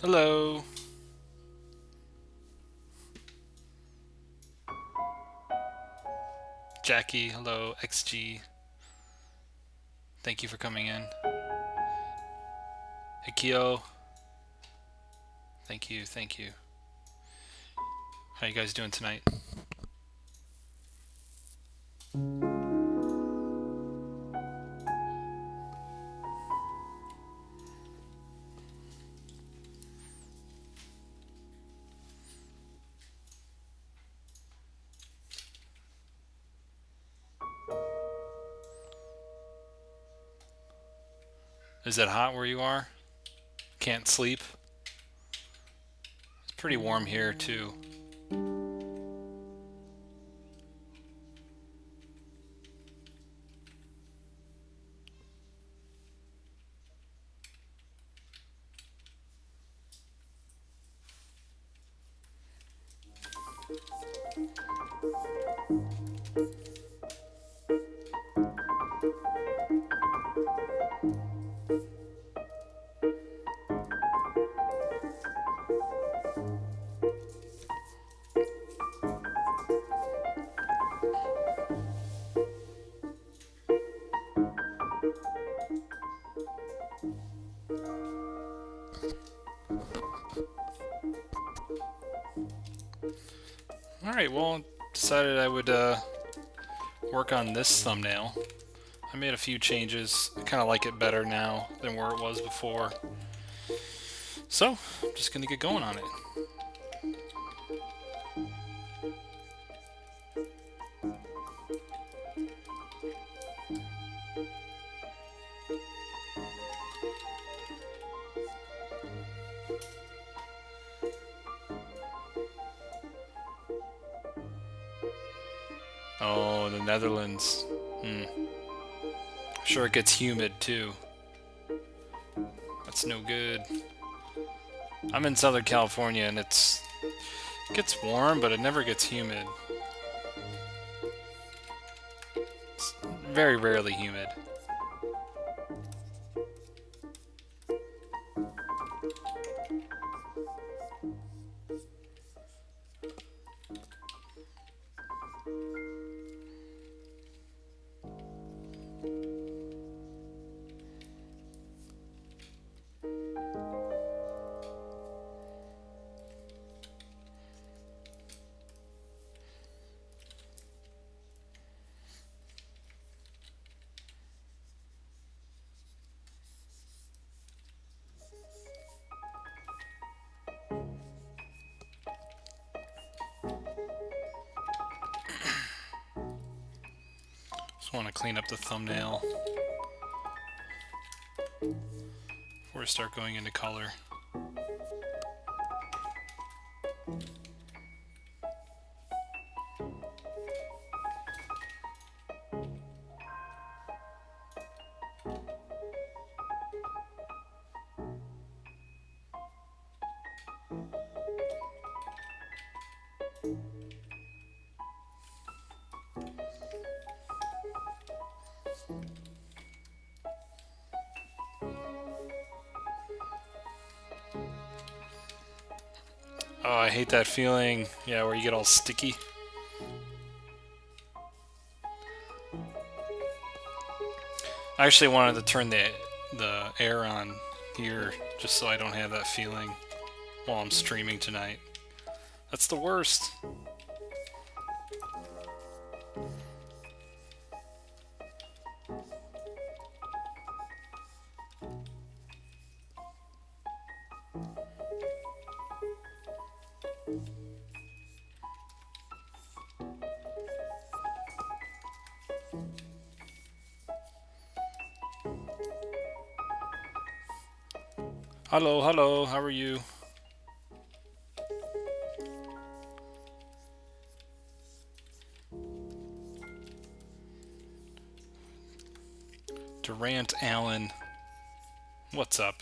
Hello. Jackie, hello. XG, thank you for coming in. Hikio, thank you, thank you. How you guys doing tonight? Is it hot where you are? Can't sleep? It's pretty warm here too. Alright, well, decided I would work on this thumbnail. I made a few changes. I kind of like it better now than where it was before. So, I'm just going to get going on it. Oh, the Netherlands. Sure, it gets humid too. That's no good. I'm in Southern California and it gets warm, but it never gets humid. It's very rarely humid. Just want to clean up the thumbnail before we start going into color. Oh, I hate that feeling. Yeah, where you get all sticky. I actually wanted to turn the air on here just so I don't have that feeling while I'm streaming tonight. That's the worst. Hello, hello, how are you? Durant Allen, what's up?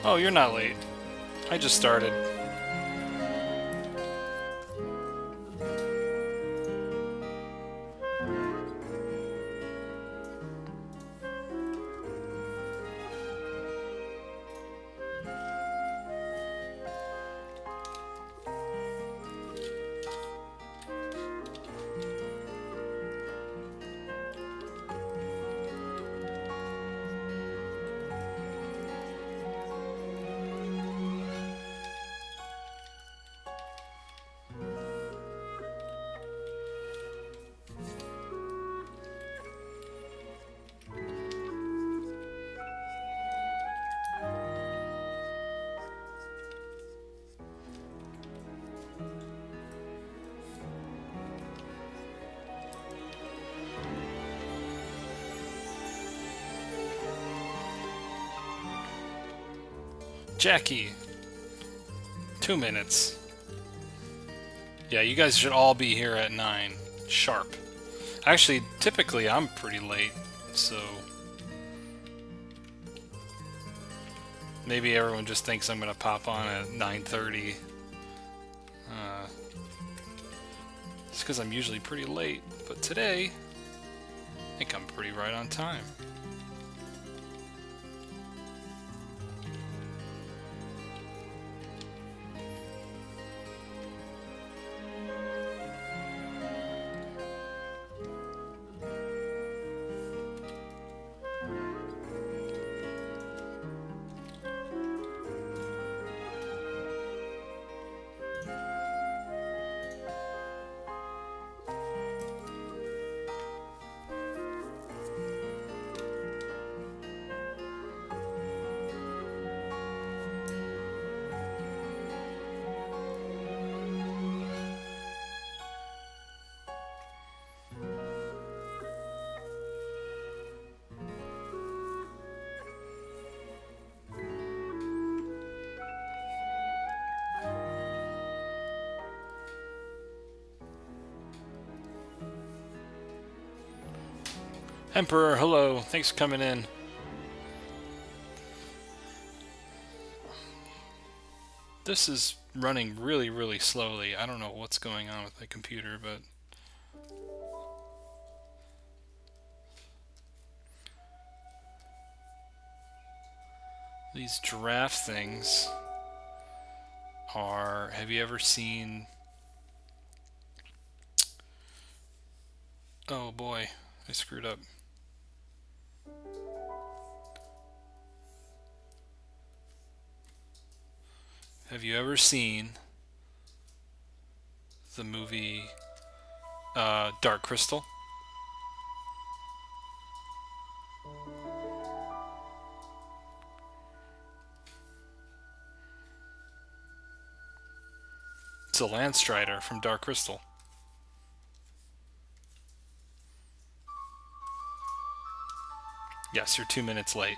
Oh, you're not late. I just started. Jackie, 2 minutes. Yeah, you guys should all be here at 9 sharp. Actually, typically I'm pretty late, so maybe everyone just thinks I'm gonna pop on at 9:30. It's because I'm usually pretty late, but today I think I'm pretty right on time. Emperor, hello. Thanks for coming in. This is running really, really slowly. I don't know what's going on with my computer, but these giraffe things are... Have you ever seen... Oh boy, I screwed up. Have you ever seen the movie Dark Crystal? It's a Landstrider from Dark Crystal. Yes, you're 2 minutes late.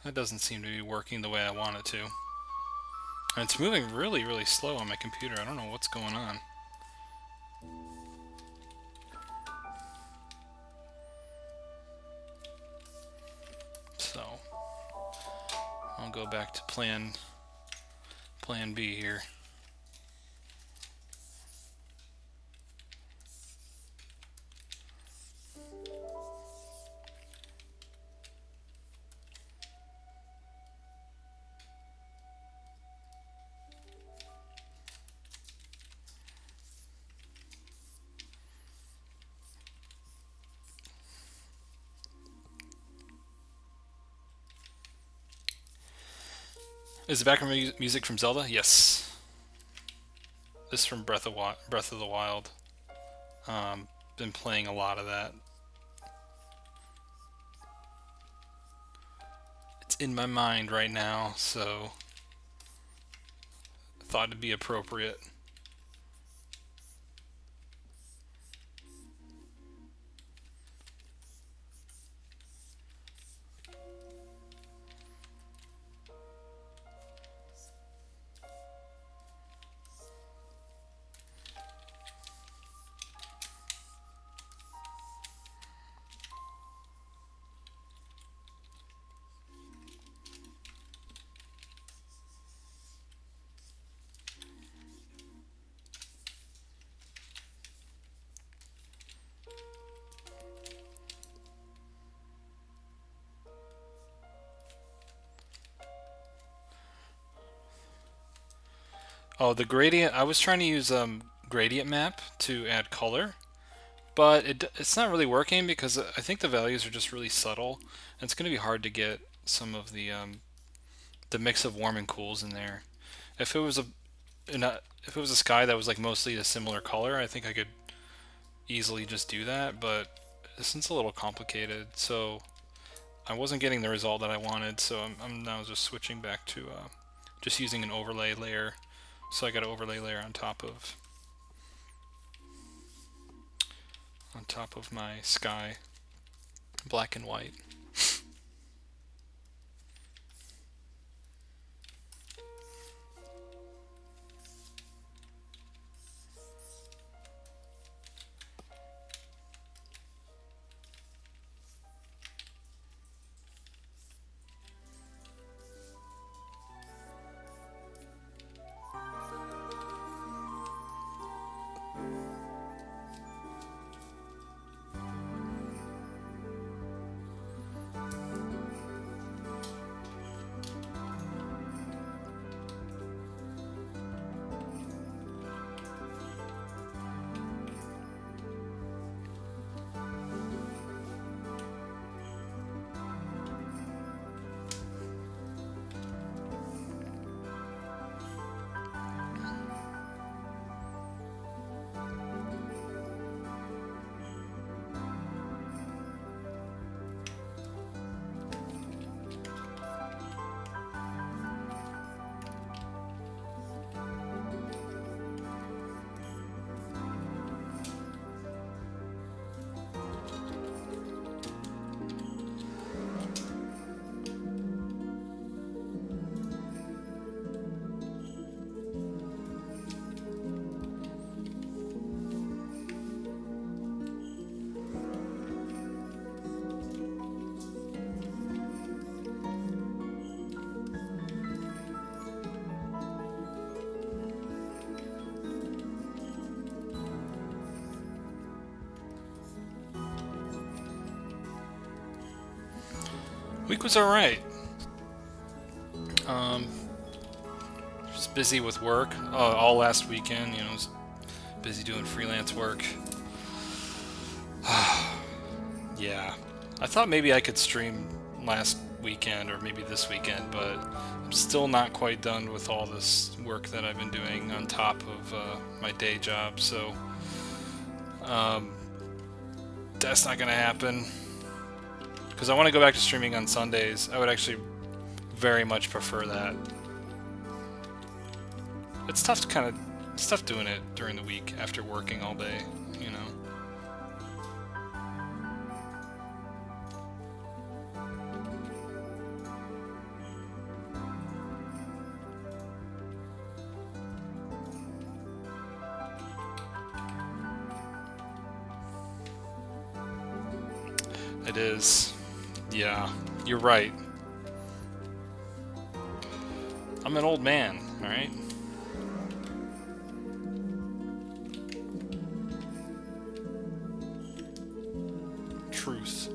That doesn't seem to be working the way I want it to. And it's moving really, really slow on my computer. I don't know what's going on. So, I'll go back to plan B here. Is the background music from Zelda? Yes. This is from Breath of the Wild. Been playing a lot of that. It's in my mind right now, so I thought it'd be appropriate. Oh, the gradient. I was trying to use gradient map to add color, but it's not really working because I think the values are just really subtle, and it's going to be hard to get some of the mix of warm and cools in there. If it was if it was a sky that was like mostly a similar color, I think I could easily just do that, but this one's a little complicated, so I wasn't getting the result that I wanted, so I'm now just switching back to just using an overlay layer. So I got an overlay layer on top of my sky, black and white. Week was alright. Just busy with work all last weekend. You know, was busy doing freelance work. Yeah, I thought maybe I could stream last weekend or maybe this weekend, but I'm still not quite done with all this work that I've been doing on top of my day job. So that's not gonna happen. Because I want to go back to streaming on Sundays. I would actually very much prefer that. It's tough doing it during the week after working all day, you know. It is. Yeah, you're right. I'm an old man, alright? Truth.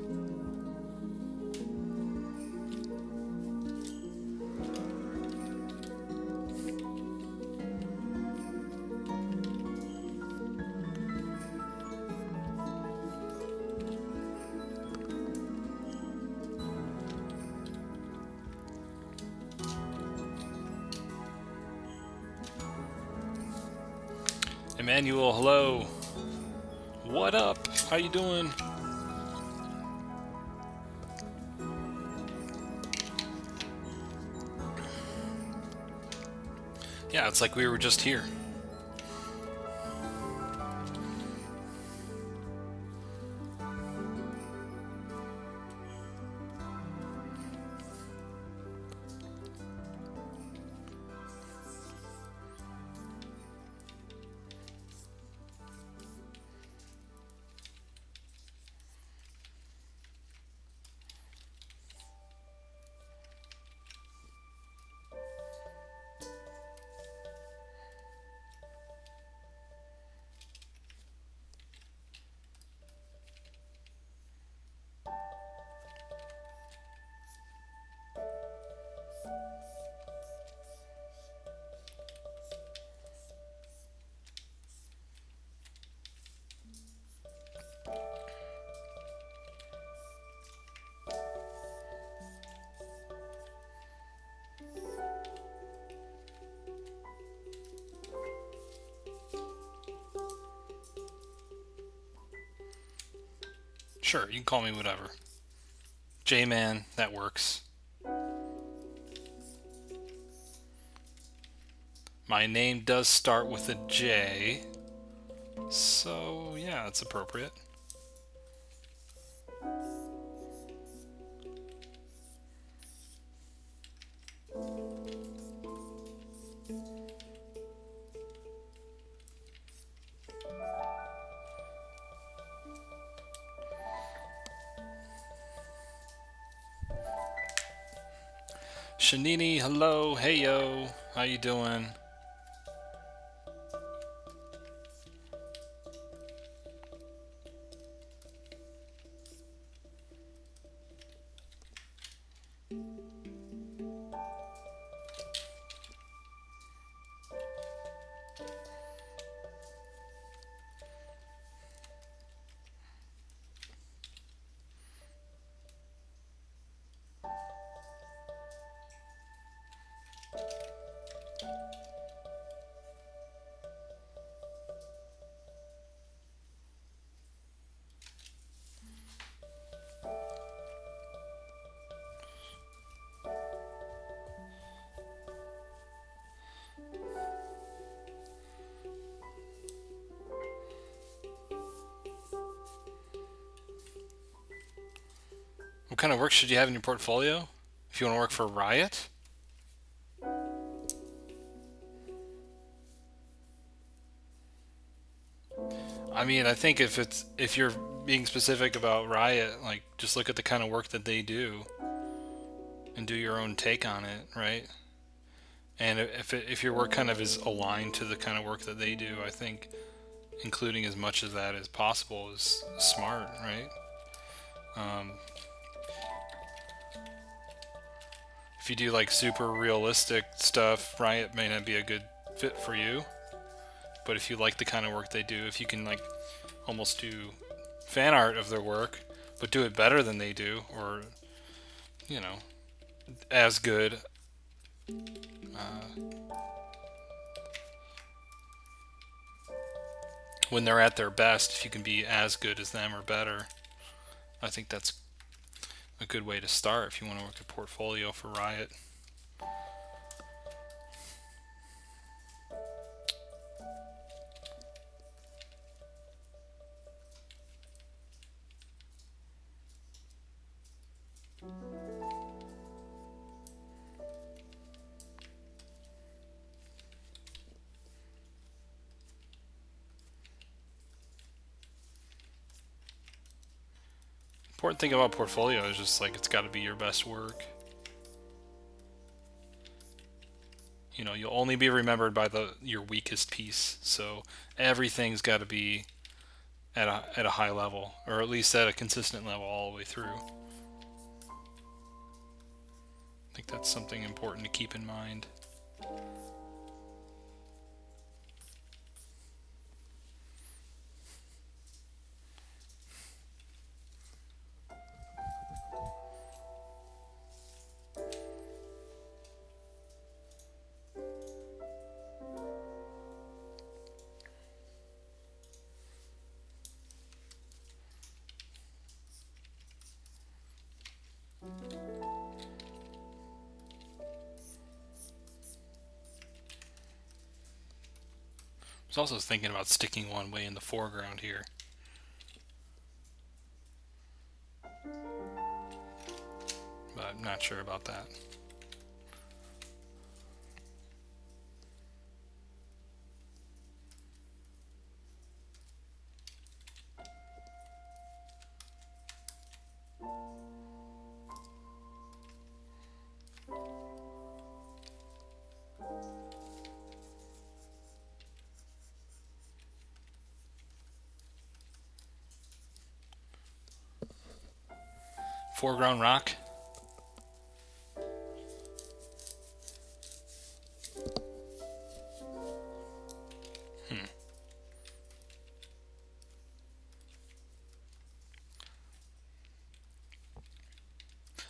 Emmanuel, hello. What up? How you doing? Yeah, it's like we were just here. Sure, you can call me whatever. J-Man, that works. My name does start with a J, so yeah, it's appropriate. Shanini, hello, hey yo, how you doing? What kind of work should you have in your portfolio? If you want to work for Riot? I mean, I think if you're being specific about Riot, like just look at the kind of work that they do and do your own take on it, right? And if your work kind of is aligned to the kind of work that they do, I think including as much of that as possible is smart, right? Um, if you do like super realistic stuff, Riot may not be a good fit for you. But if you like the kind of work they do, if you can like almost do fan art of their work, but do it better than they do, or you know, as good. When they're at their best, if you can be as good as them or better, I think that's a good way to start if you want to work a portfolio for Riot. Important thing about portfolio is just like it's got to be your best work. You know, you'll only be remembered by your weakest piece. So everything's got to be at a high level, or at least at a consistent level all the way through. I think that's something important to keep in mind. was also thinking about sticking one way in the foreground here. But I'm not sure about that. Foreground rock.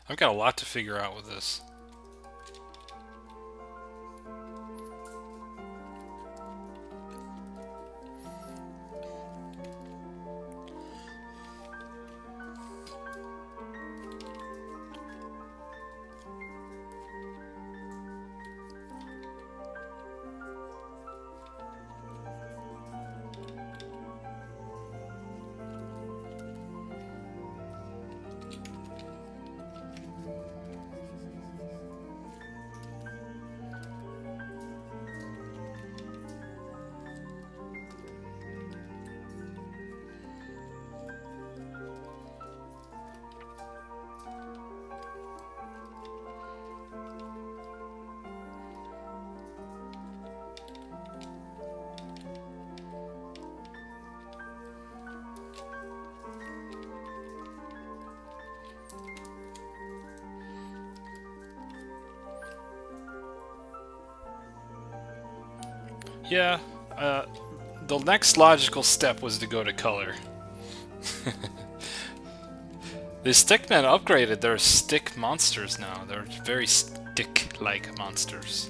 I've got a lot to figure out with this. Yeah, the next logical step was to go to color. The stickmen upgraded. They're stick monsters now. They're very stick-like monsters.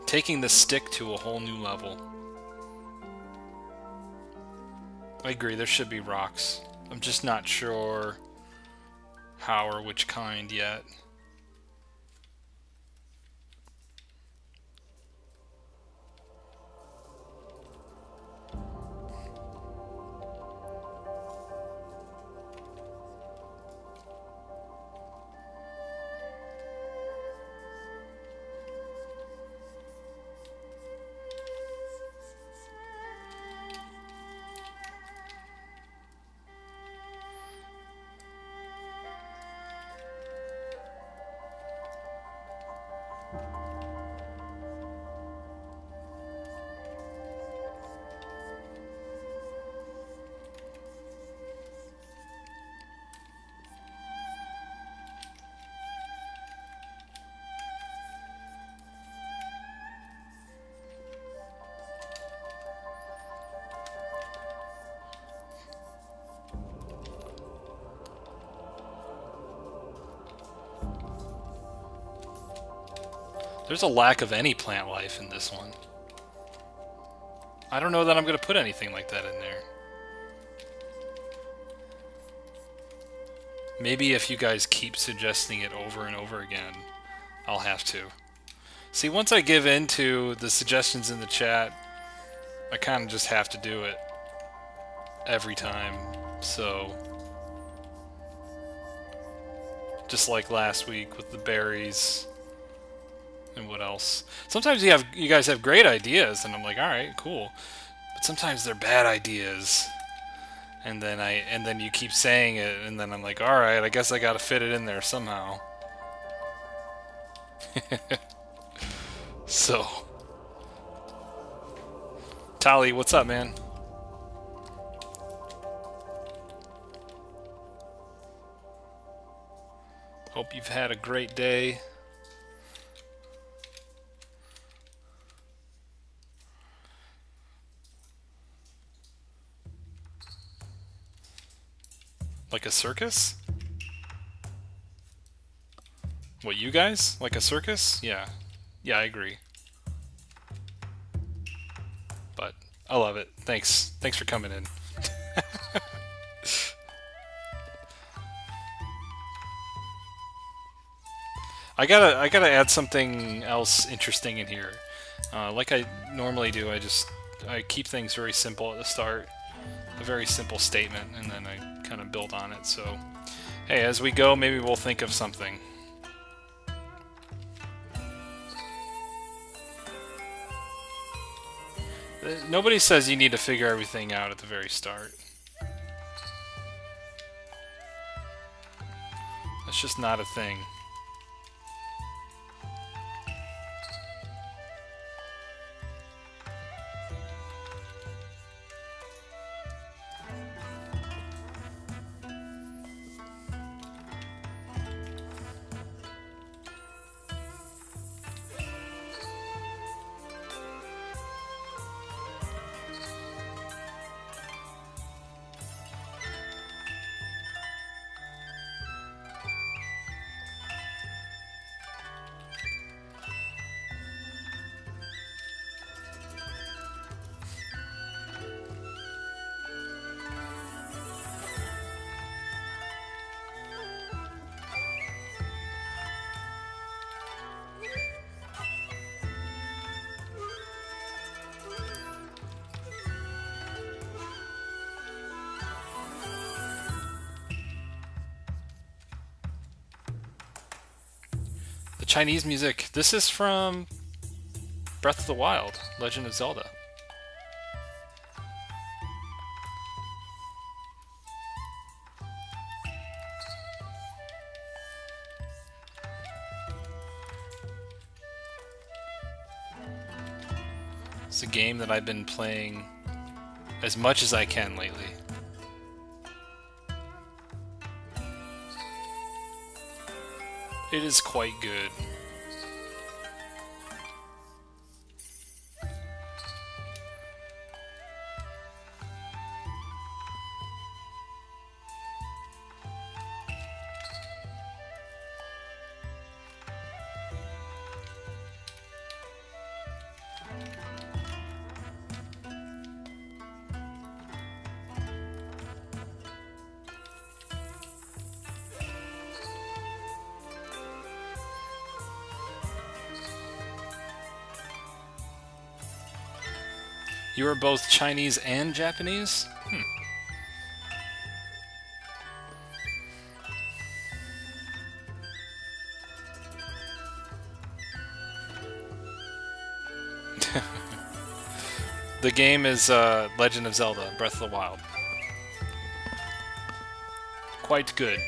Taking the stick to a whole new level. I agree, there should be rocks. I'm just not sure how or which kind yet. There's a lack of any plant life in this one. I don't know that I'm going to put anything like that in there. Maybe if you guys keep suggesting it over and over again, I'll have to. See, once I give in to the suggestions in the chat, I kind of just have to do it every time. So, just like last week with the berries. And what else? Sometimes you guys have great ideas, and I'm like, all right, cool. But sometimes they're bad ideas, and then you keep saying it, and then I'm like, all right, I guess I got to fit it in there somehow. So, Tali, what's up, man? Hope you've had a great day. Like a circus? What, you guys? Like a circus? Yeah. Yeah, I agree. But I love it. Thanks. Thanks for coming in. I gotta add something else interesting in here. Like I normally do, I keep things very simple at the start, a very simple statement, and then I kind of build on it. So, hey, as we go, maybe we'll think of something. Nobody says you need to figure everything out at the very start. That's just not a thing. The Chinese music. This is from Breath of the Wild, Legend of Zelda. It's a game that I've been playing as much as I can lately. It is quite good. You are both Chinese and Japanese? The game is Legend of Zelda, Breath of the Wild. Quite good.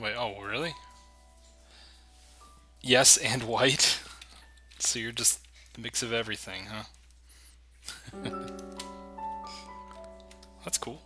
Wait, oh, really? Yes, and white? So you're just a mix of everything, huh? That's cool.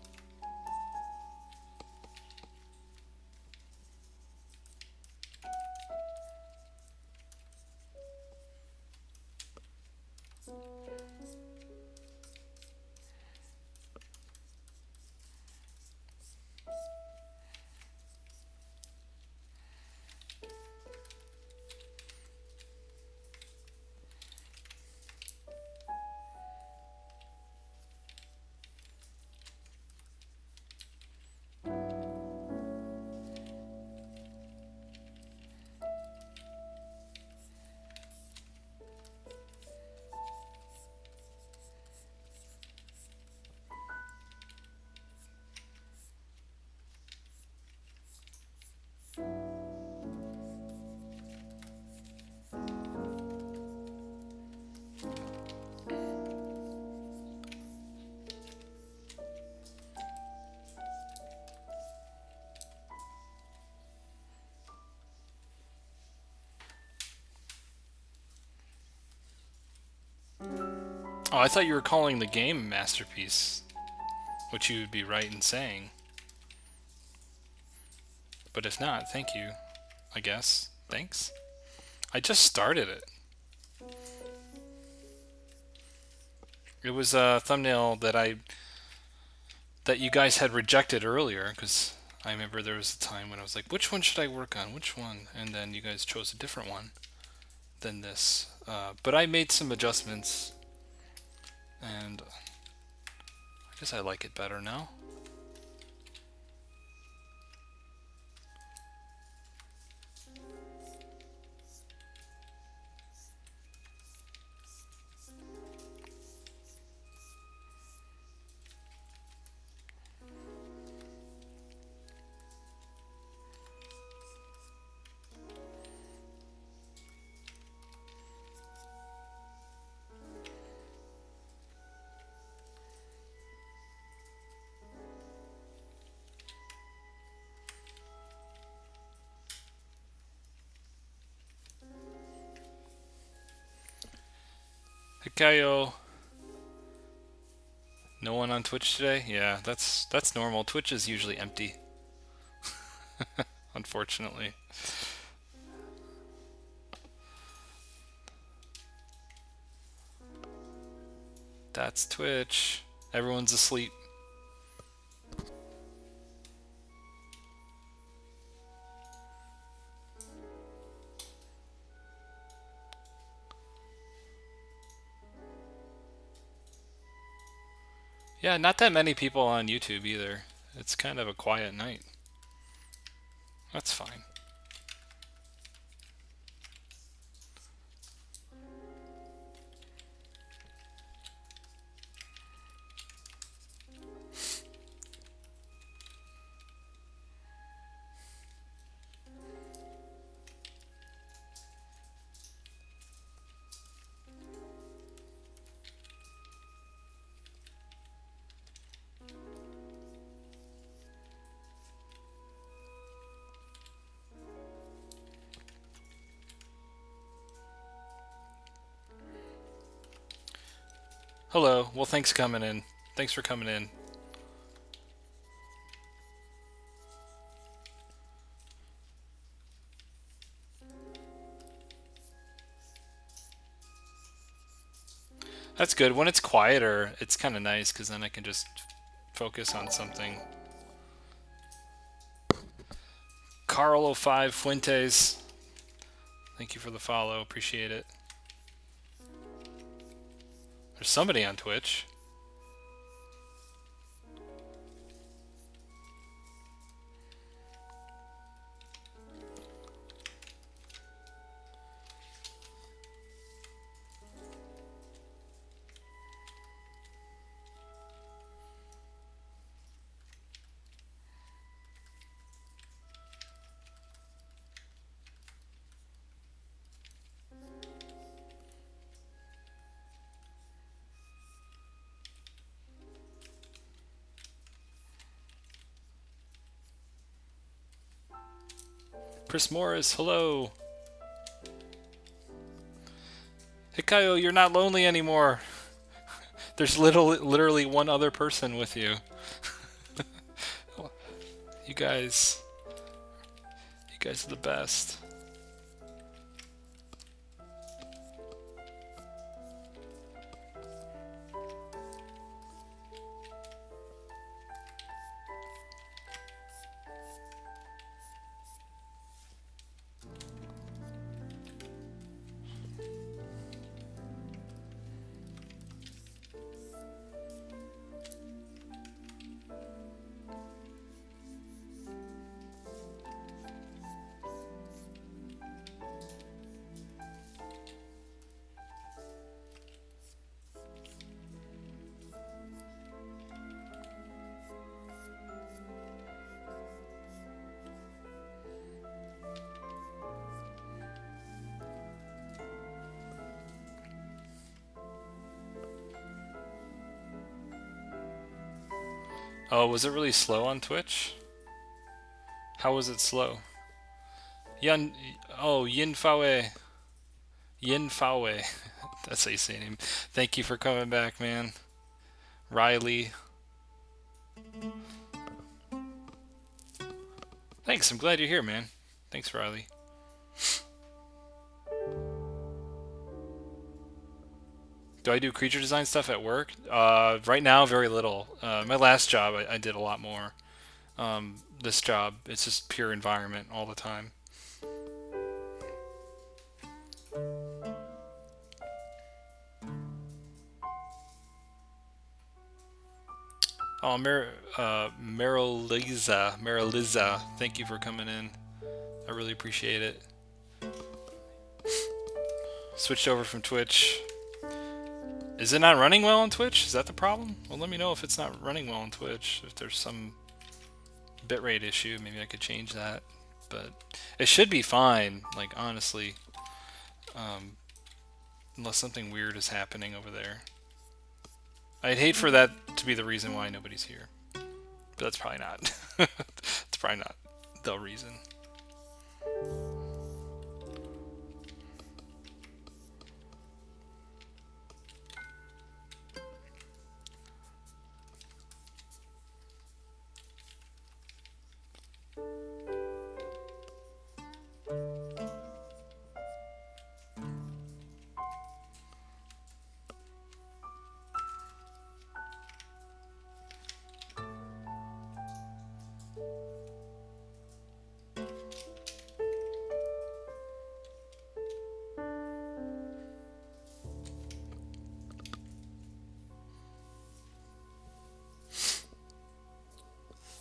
Oh, I thought you were calling the game a masterpiece, which you would be right in saying. But if not, thank you, I guess. Thanks. I just started it. It was a thumbnail that you guys had rejected earlier, because I remember there was a time when I was like, which one should I work on? Which one? And then you guys chose a different one than this. But I made some adjustments, and I guess I like it better now. Hikayo. No one on Twitch today? Yeah, that's normal. Twitch is usually empty. Unfortunately. That's Twitch. Everyone's asleep. Yeah, not that many people on YouTube either. It's kind of a quiet night. That's fine. Hello. Well, thanks coming in. Thanks for coming in. That's good. When it's quieter, it's kind of nice because then I can just focus on something. Carl05 Fuentes. Thank you for the follow. Appreciate it. There's somebody on Twitch. Chris Morris, hello. Hikayo, you're not lonely anymore. There's literally one other person with you. You guys are the best. Oh, was it really slow on Twitch? How was it slow? Yin Fawe. That's how you say your name. Thank you for coming back, man. Riley. Thanks, I'm glad you're here, man. Thanks, Riley. Do I do creature design stuff at work? Right now, very little. My last job, I did a lot more. This job, it's just pure environment all the time. Oh, Mariliza, thank you for coming in. I really appreciate it. Switched over from Twitch. Is it not running well on Twitch? Is that the problem? Well, let me know if it's not running well on Twitch. If there's some bitrate issue, maybe I could change that. But it should be fine, like, honestly. Unless something weird is happening over there. I'd hate for that to be the reason why nobody's here. But that's probably not. It's probably not the reason.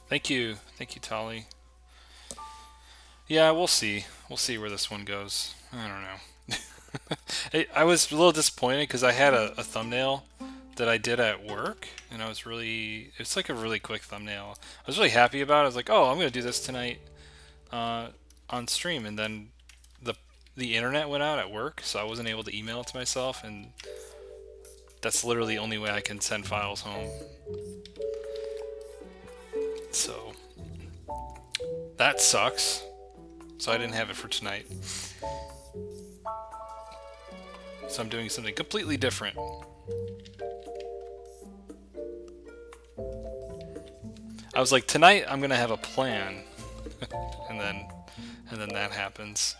Thank you, Tolly. Yeah, we'll see. We'll see where this one goes. I don't know. I was a little disappointed because I had a thumbnail that I did at work, and it's like a really quick thumbnail. I was really happy about it. I was like, oh, I'm going to do this tonight on stream, and then the internet went out at work, so I wasn't able to email it to myself, and that's literally the only way I can send files home. So that sucks. So I didn't have it for tonight. So I'm doing something completely different. I was like, tonight I'm gonna have a plan, and then that happens.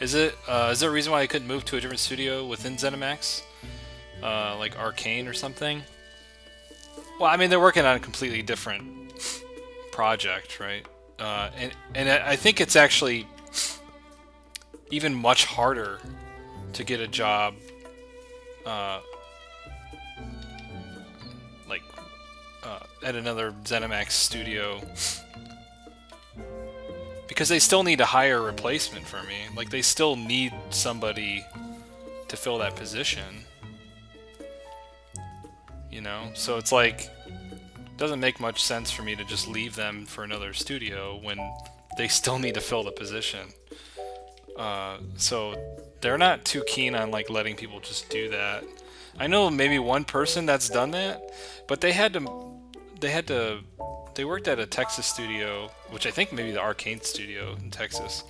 Is there a reason why I couldn't move to a different studio within ZeniMax? Like Arcane or something? Well, I mean, they're working on a completely different project, right? And I think it's actually even much harder to get a job at another ZeniMax studio, because they still need to hire a replacement for me. Like, they still need somebody to fill that position. You know? So it's like, it doesn't make much sense for me to just leave them for another studio when they still need to fill the position. So they're not too keen on like letting people just do that. I know maybe one person that's done that, but they worked at a Texas studio, which I think maybe the Arcane studio in Texas.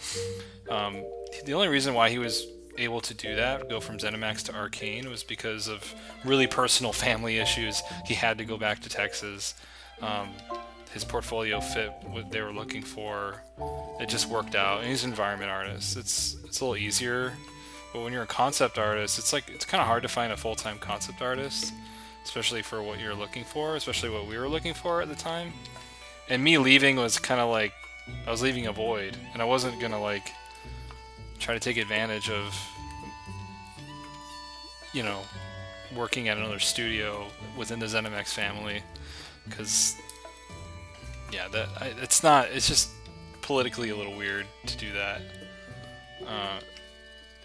The only reason why he was able to do that, go from ZeniMax to Arcane, was because of really personal family issues. He had to go back to Texas. His portfolio fit what they were looking for. It just worked out. And he's an environment artist. It's a little easier, but when you're a concept artist, it's kind of hard to find a full-time concept artist, especially for what you're looking for, especially what we were looking for at the time. And me leaving was kind of like, I was leaving a void, and I wasn't gonna like try to take advantage of, you know, working at another studio within the ZeniMax family, because yeah, it's just politically a little weird to do that.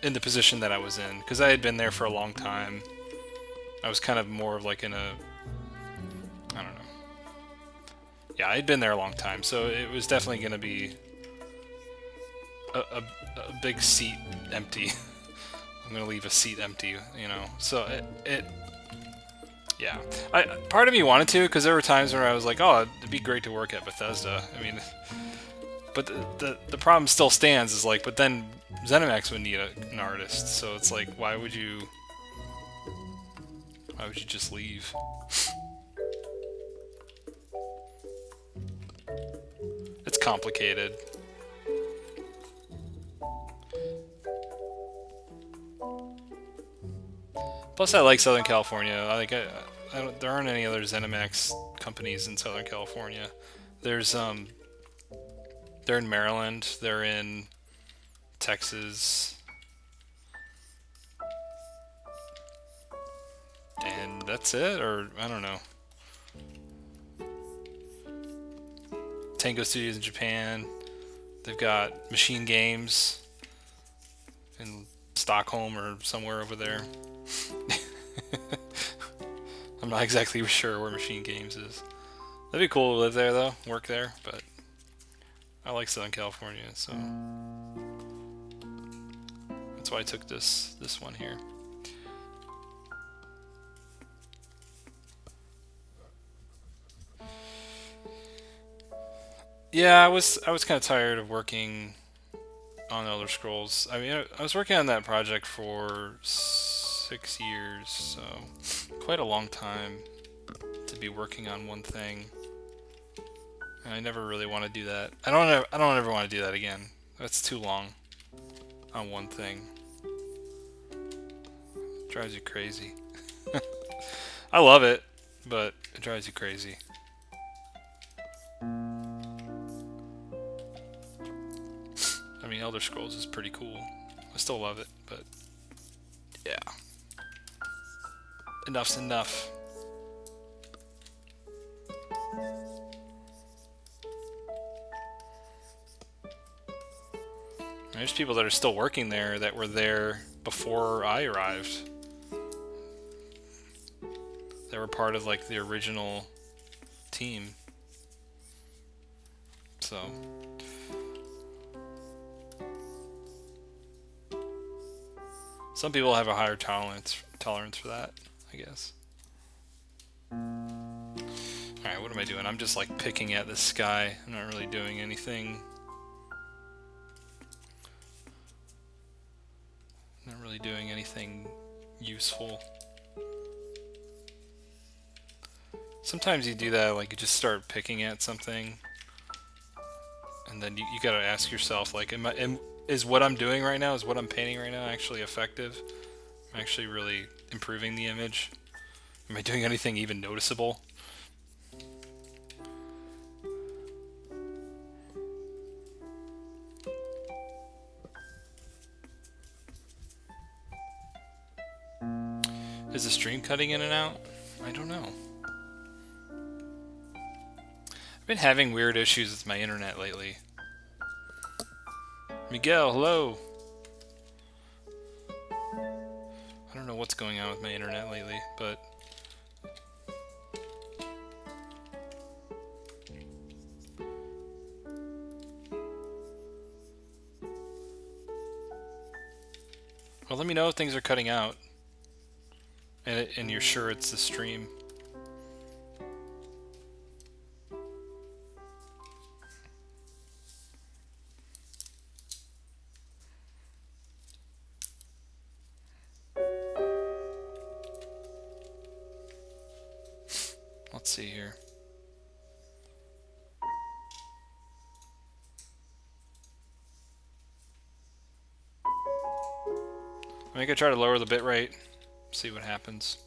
in the position that I was in, because I had been there for a long time. I was kind of more of like in a, I don't know. Yeah, I'd been there a long time, so it was definitely going to be a big seat empty. I'm going to leave a seat empty, you know. So yeah. Part of me wanted to, because there were times where I was like, oh, it'd be great to work at Bethesda. I mean, but the problem still stands, is like, but then ZeniMax would need an artist, so it's like, why would you just leave? It's complicated. Plus, I like Southern California. There aren't any other ZeniMax companies in Southern California. There's they're in Maryland. They're in Texas, and that's it. Or I don't know. Tango Studios in Japan. They've got Machine Games in Stockholm or somewhere over there. I'm not exactly sure where Machine Games is. That'd be cool to live there, though, work there, but I like Southern California, so that's why I took this one here. Yeah, I was kind of tired of working on Elder Scrolls. I mean, I was working on that project for 6 years, so quite a long time to be working on one thing. And I never really want to do that. I don't ever want to do that again. That's too long on one thing. It drives you crazy. I love it, but it drives you crazy. I mean, Elder Scrolls is pretty cool. I still love it, but yeah. Enough's enough. There's people that are still working there that were there before I arrived. They were part of like the original team. So some people have a higher tolerance for that, I guess. Alright, what am I doing? I'm just like picking at this sky. I'm not really doing anything. Not really doing anything useful. Sometimes you do that, like you just start picking at something, and then you gotta ask yourself, like, is what I'm doing right now, is what I'm painting right now actually effective? Am I actually really improving the image? Am I doing anything even noticeable? Is the stream cutting in and out? I don't know. I've been having weird issues with my internet lately. Miguel, hello! I don't know what's going on with my internet lately, but... Well, let me know if things are cutting out. And you're sure it's the stream. Let's see here. I think I try to lower the bitrate, see what happens.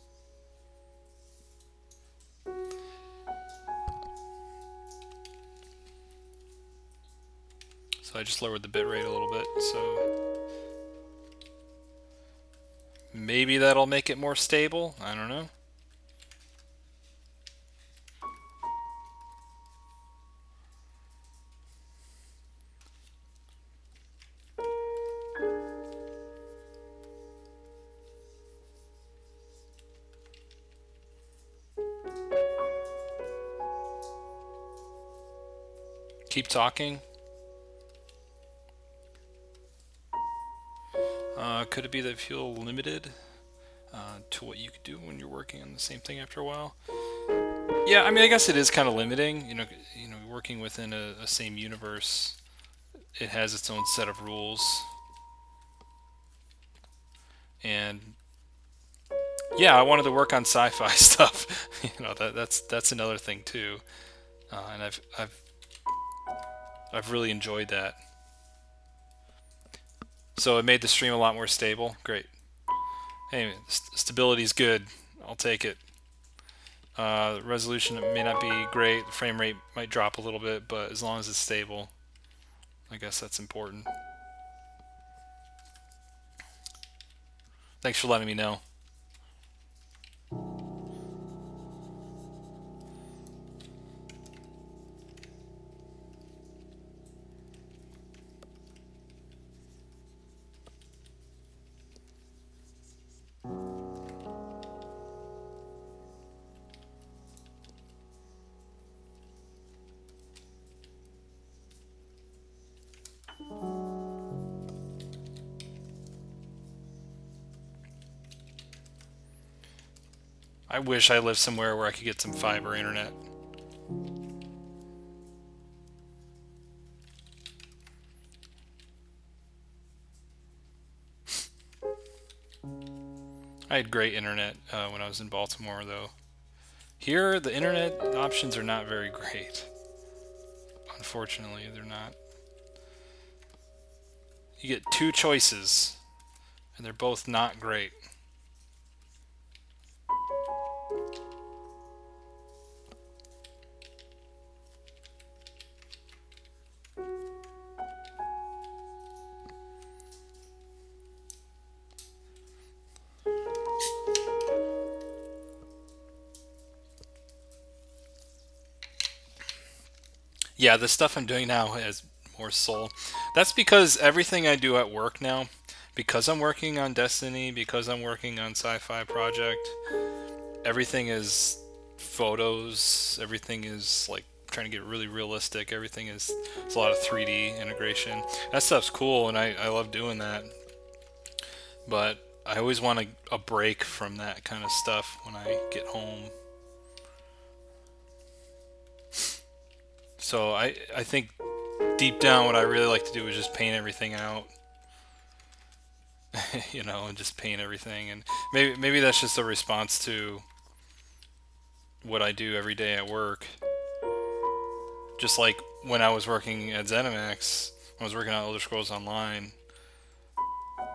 So I just lowered the bitrate a little bit, so maybe that'll make it more stable. I don't know. Keep talking. Could it be that you feel limited to what you could do when you're working on the same thing after a while? Yeah, I mean, I guess it is kind of limiting. Working within a same universe, it has its own set of rules, and yeah, I wanted to work on sci-fi stuff. That's another thing too, and I've really enjoyed that. So it made the stream a lot more stable. Great. Hey, stability's good. I'll take it. Resolution may not be great. The frame rate might drop a little bit, but as long as it's stable, I guess that's important. Thanks for letting me know. I wish I lived somewhere where I could get some fiber internet. I had great internet when I was in Baltimore, though. Here, the internet options are not very great. Unfortunately, they're not. You get two choices, and they're both not great. Yeah, the stuff I'm doing now has more soul. That's because everything I do at work now, because I'm working on Destiny, because I'm working on Sci-Fi Project, everything is photos, everything is like trying to get really realistic, everything is, it's a lot of 3D integration. That stuff's cool, and I love doing that. But I always want a break from that kind of stuff when I get home. So I think deep down what I really like to do is just paint everything out. And just paint everything, and maybe that's just a response to what I do every day at work. Just like when I was working at ZeniMax, when I was working on Elder Scrolls Online,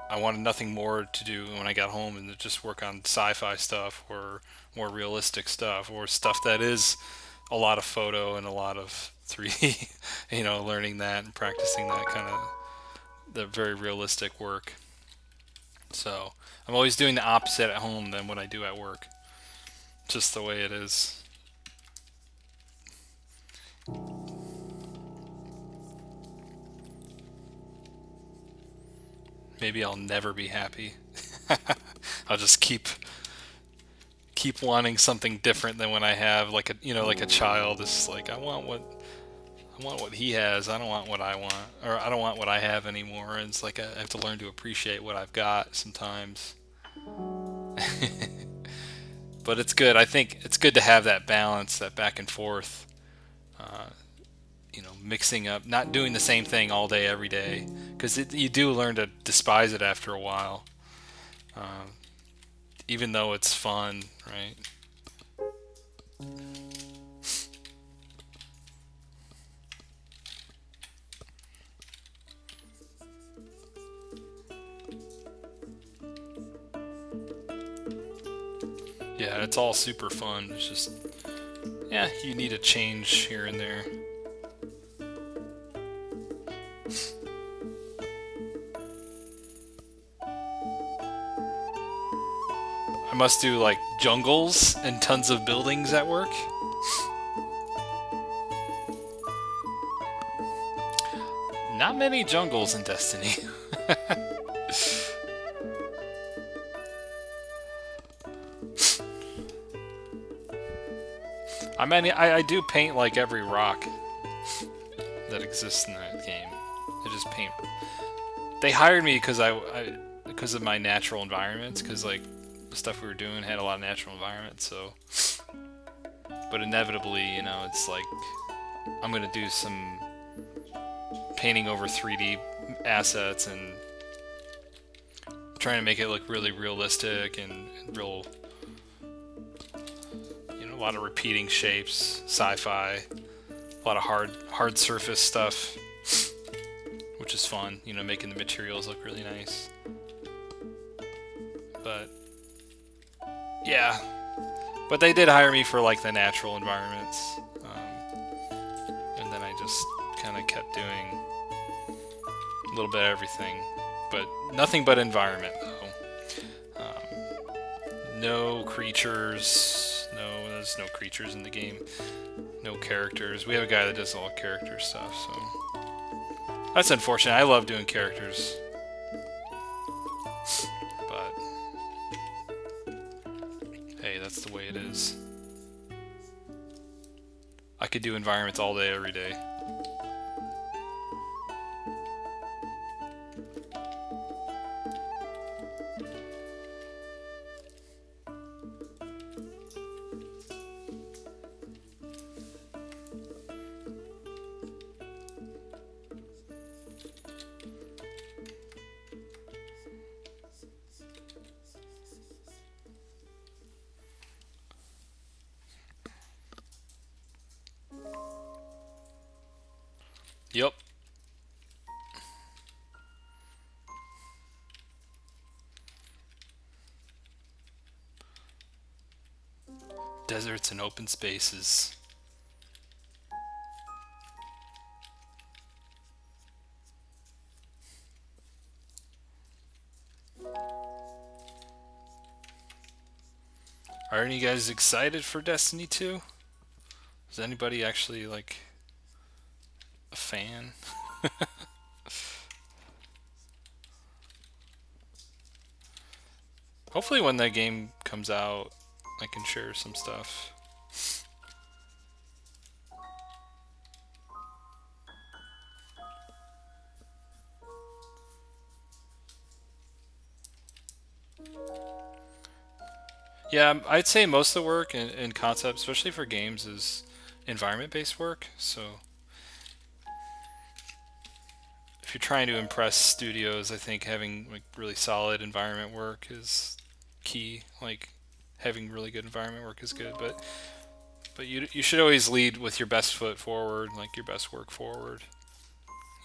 I wanted nothing more to do when I got home than to just work on sci-fi stuff or more realistic stuff or stuff that is a lot of photo and a lot of 3D, learning that and practicing that kind of the very realistic work. So I'm always doing the opposite at home than what I do at work. Just the way it is. Maybe I'll never be happy. I'll just keep wanting something different than what I have. Like a child. It's like I want what he has. I don't want what I want, or I don't want what I have anymore. And it's like I have to learn to appreciate what I've got sometimes. But it's good. I think it's good to have that balance, that back and forth. Mixing up, not doing the same thing all day every day, because you do learn to despise it after a while, even though it's fun, right? Yeah, it's all super fun. It's just, yeah, you need a change here and there. I must do like jungles and tons of buildings at work. Not many jungles in Destiny. I mean, I do paint like every rock. that exists in that game. They just paint. They hired me because because of my natural environments, because like the stuff we were doing had a lot of natural environments. So, but inevitably, you know, it's like I'm gonna do some painting over 3D assets and trying to make it look really realistic and real, you know, a lot of repeating shapes, sci-fi, a lot of hard surface stuff, which is fun, you know, making the materials look really nice. But yeah, but they did hire me for like the natural environments, and then I just kind of kept doing a little bit of everything, but nothing but environment though. No creatures. No, there's no creatures in the game. No characters. We have a guy that does all character stuff, so that's unfortunate. I love doing characters, but hey, that's the way it is. I could do environments all day, every day. Yep. Deserts and open spaces. Are any of you guys excited for Destiny 2? Is anybody actually like a fan? Hopefully when that game comes out, I can share some stuff. Yeah, I'd say most of the work in concept, especially for games, is environment-based work. So if you're trying to impress studios, I think having like really solid environment work is key. Like having really good environment work is good, but you should always lead with your best foot forward, like your best work forward.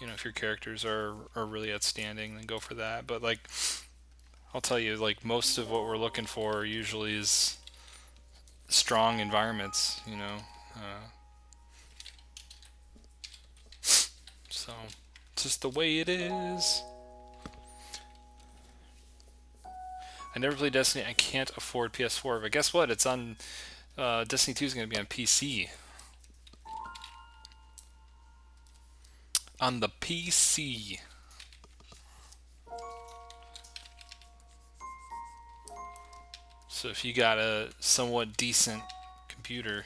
You know, if your characters are really outstanding, then go for that. But like I'll tell you, like most of what we're looking for usually is strong environments. You know, uh, so it's just the way it is. I never played Destiny. I can't afford PS4, but guess what? It's on. Destiny 2 is going to be on PC. On the PC. So if you got a somewhat decent computer,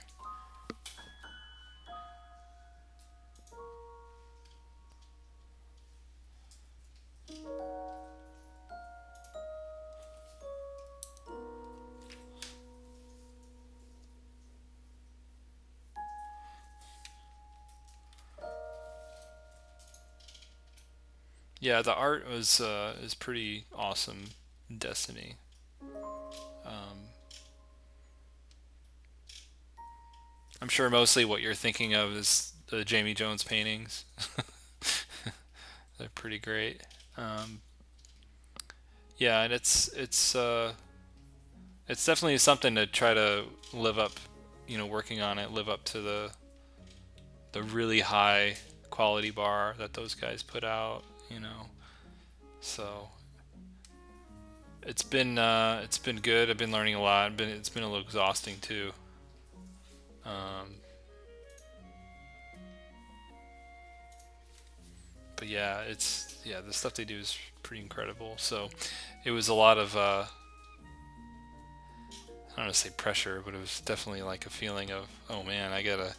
yeah, the art was is pretty awesome in Destiny. Um, I'm sure mostly what you're thinking of is the Jamie Jones paintings. They're pretty great. Um, yeah, and it's definitely something to try to live up. You know, working on it, live up to the really high quality bar that those guys put out. You know, so it's been good. I've been learning a lot. It's been a little exhausting too. Um, but yeah, the stuff they do is pretty incredible. So it was a lot of I don't want to say pressure, but it was definitely like a feeling of, oh man, I gotta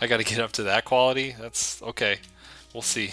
I got to get up to that quality. That's okay. We'll see.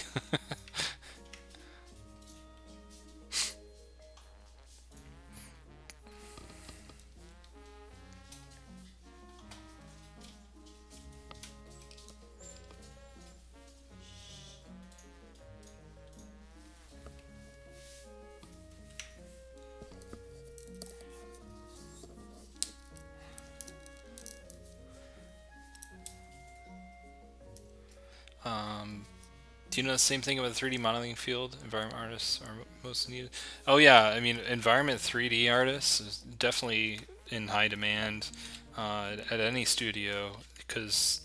Do you know the same thing about the 3D modeling field? Environment artists are most needed. Oh yeah, I mean, environment 3D artists is definitely in high demand at any studio because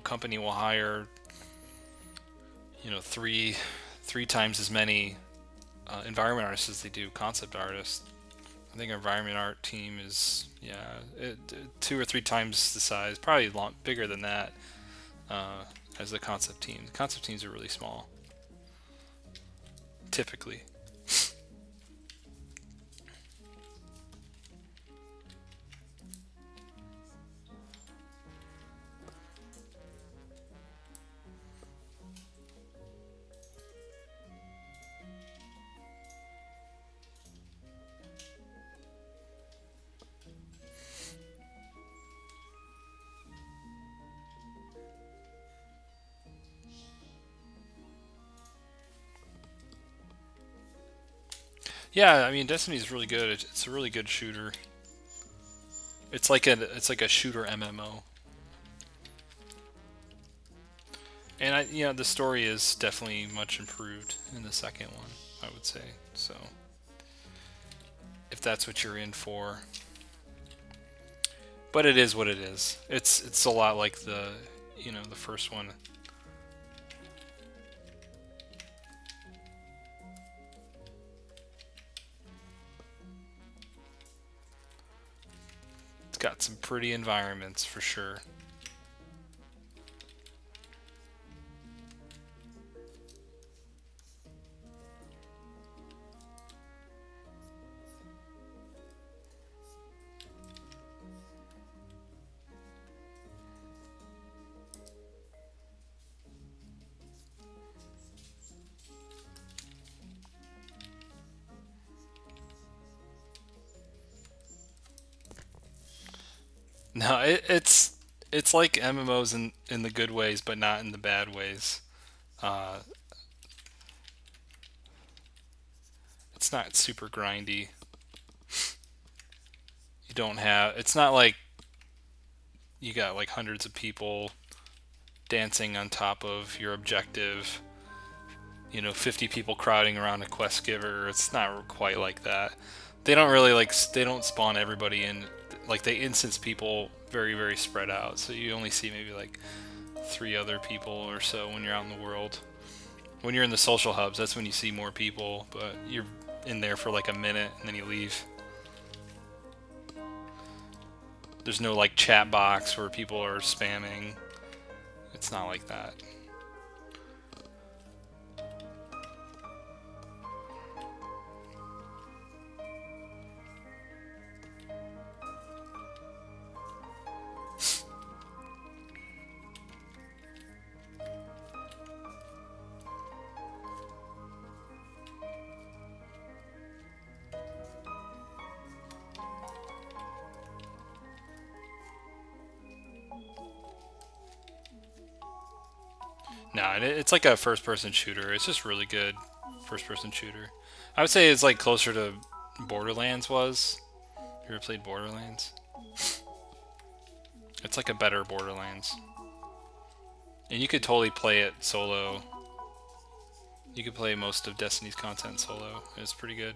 company will hire three times as many environment artists as they do concept artists. I think our environment art team is two or three times the size, probably a lot bigger than that as the concept team. The concept teams are really small, typically. Yeah, I mean Destiny's really good. It's a really good shooter. It's like a shooter MMO. And the story is definitely much improved in the second one, I would say. So, if that's what you're in for, but it is what it is. It's a lot like the first one. It's got some pretty environments for sure. No, it's like MMOs in the good ways, but not in the bad ways. Uh, it's not super grindy. You don't have. It's not like you got like hundreds of people dancing on top of your objective. 50 people crowding around a quest giver. It's not quite like that. They don't really they don't spawn everybody in. Like they instance people very, very spread out. So you only see maybe like three other people or so when you're out in the world. When you're in the social hubs, that's when you see more people, but you're in there for like a minute and then you leave. There's no like chat box where people are spamming. It's not like that. No, it's like a first-person shooter. It's just really good first-person shooter. I would say it's like closer to Borderlands was. You ever played Borderlands? It's like a better Borderlands. And you could totally play it solo. You could play most of Destiny's content solo. It's pretty good.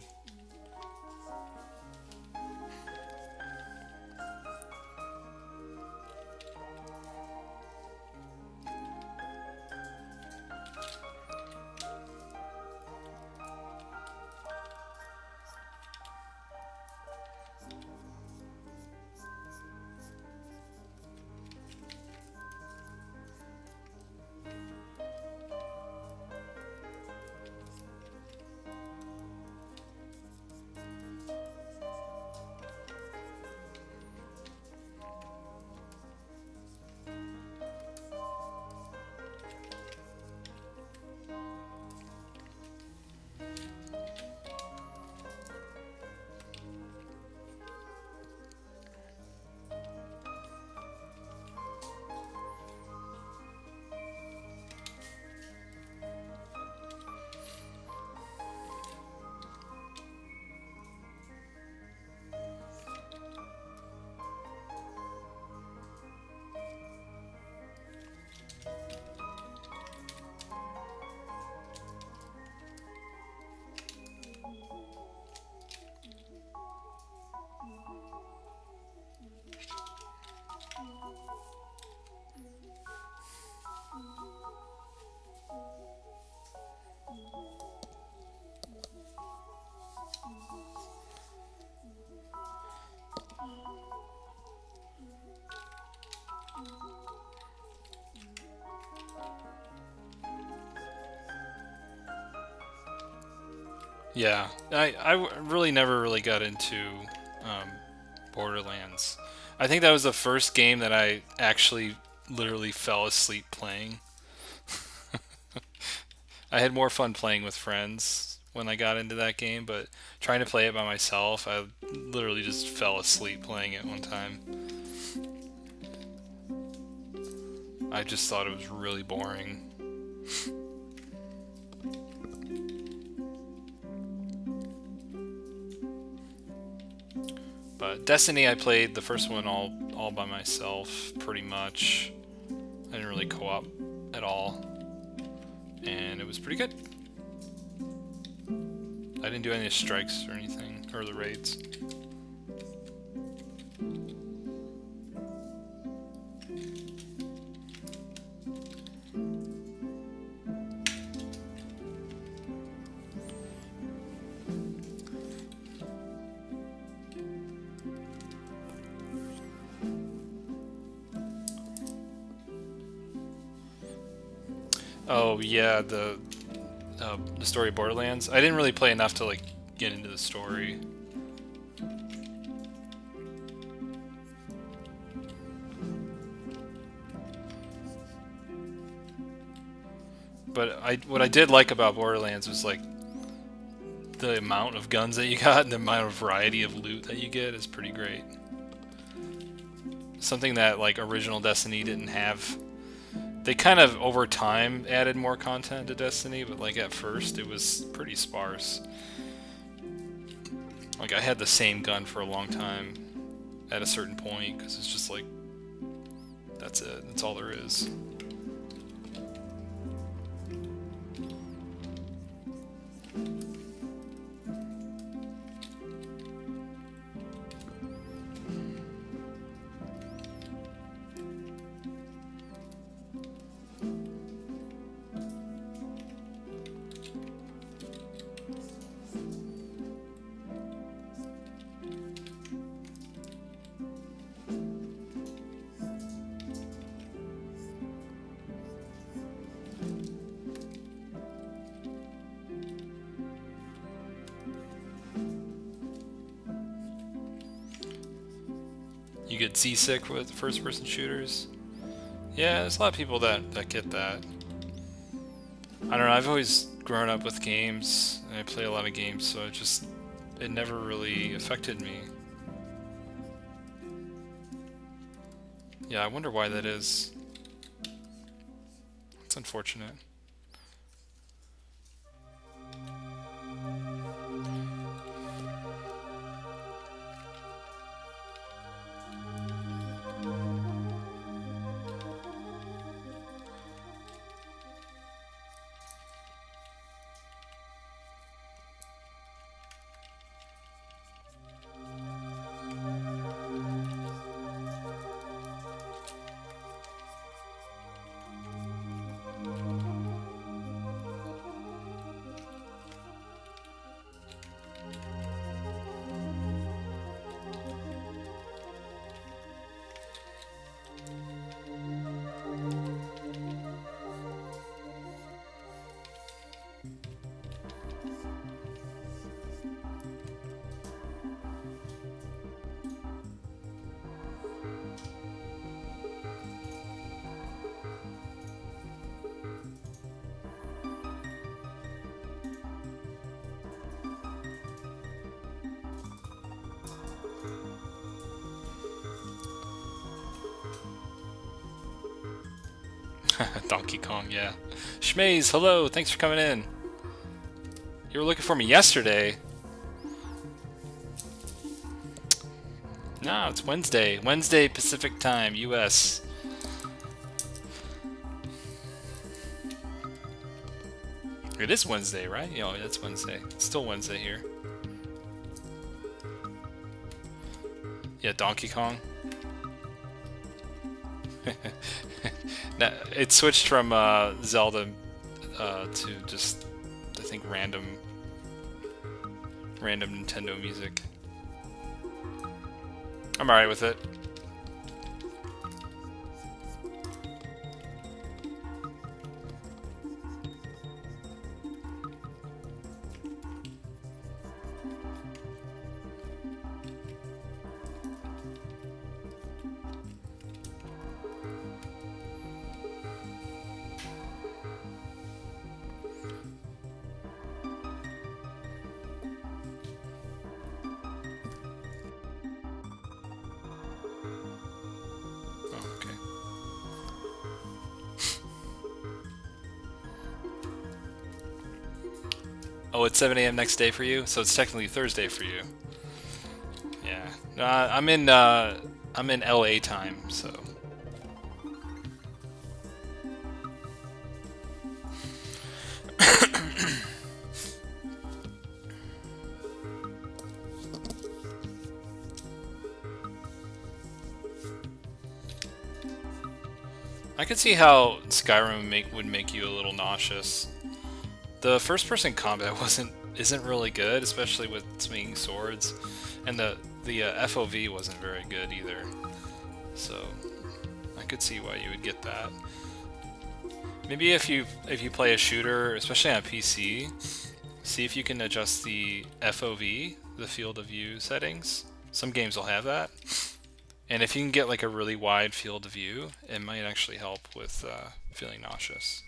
Yeah, really never really got into um, Borderlands. I think that was the first game that I actually literally fell asleep playing. I had more fun playing with friends when I got into that game, but trying to play it by myself, I literally just fell asleep playing it one time. I just thought it was really boring. But Destiny, I played the first one all by myself, pretty much. I didn't really co-op at all, and it was pretty good. I didn't do any strikes or anything, or the raids. Oh yeah, the story of Borderlands. I didn't really play enough to like get into the story. But what I did like about Borderlands was like the amount of guns that you got and the amount of variety of loot that you get is pretty great. Something that like original Destiny didn't have. They kind of over time added more content to Destiny, but like at first it was pretty sparse. Like I had the same gun for a long time at a certain point because it's just like that's it. That's all there is. You get seasick with first-person shooters. Yeah, there's a lot of people that get that. I don't know, I've always grown up with games, and I play a lot of games, so it never really affected me. Yeah, I wonder why that is. It's unfortunate. Donkey Kong, yeah. Schmaze, hello, thanks for coming in. You were looking for me yesterday. No, it's Wednesday. Wednesday Pacific Time, US. It is Wednesday, right? Yeah, it's Wednesday. It's still Wednesday here. Yeah, Donkey Kong. Now, it switched from Zelda to just, I think, random Nintendo music. I'm alright with it. Oh, it's 7 a.m. next day for you, so it's technically Thursday for you. Yeah. I'm in LA time, so. I could see how Skyrim would make you a little nauseous. The first-person combat isn't really good, especially with swinging swords, and the FOV wasn't very good either. So I could see why you would get that. Maybe if you play a shooter, especially on PC, see if you can adjust the FOV, the field of view settings. Some games will have that. And if you can get like a really wide field of view, it might actually help with feeling nauseous.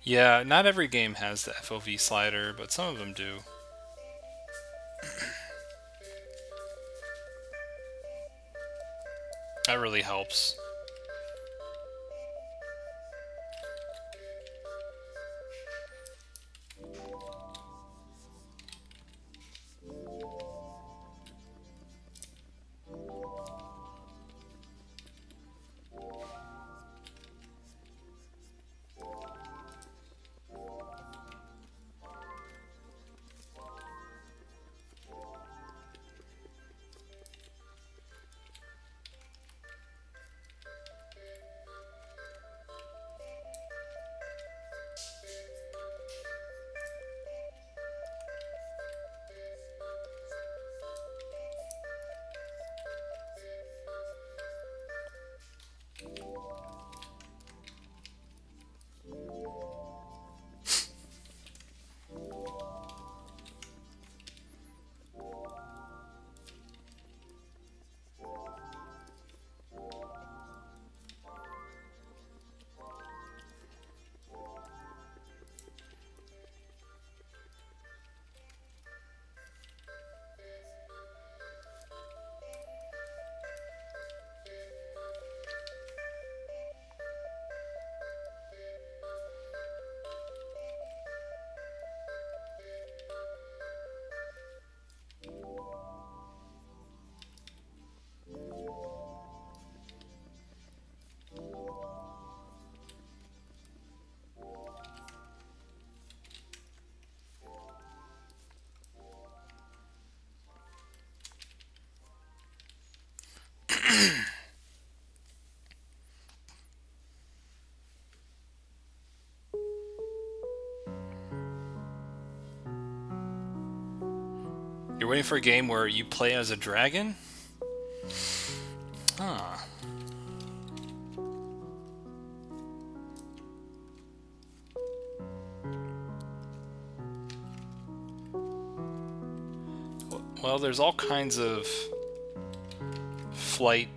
Yeah, not every game has the FOV slider, but some of them do. That really helps. You're waiting for a game where you play as a dragon? Huh. Well, there's all kinds of flight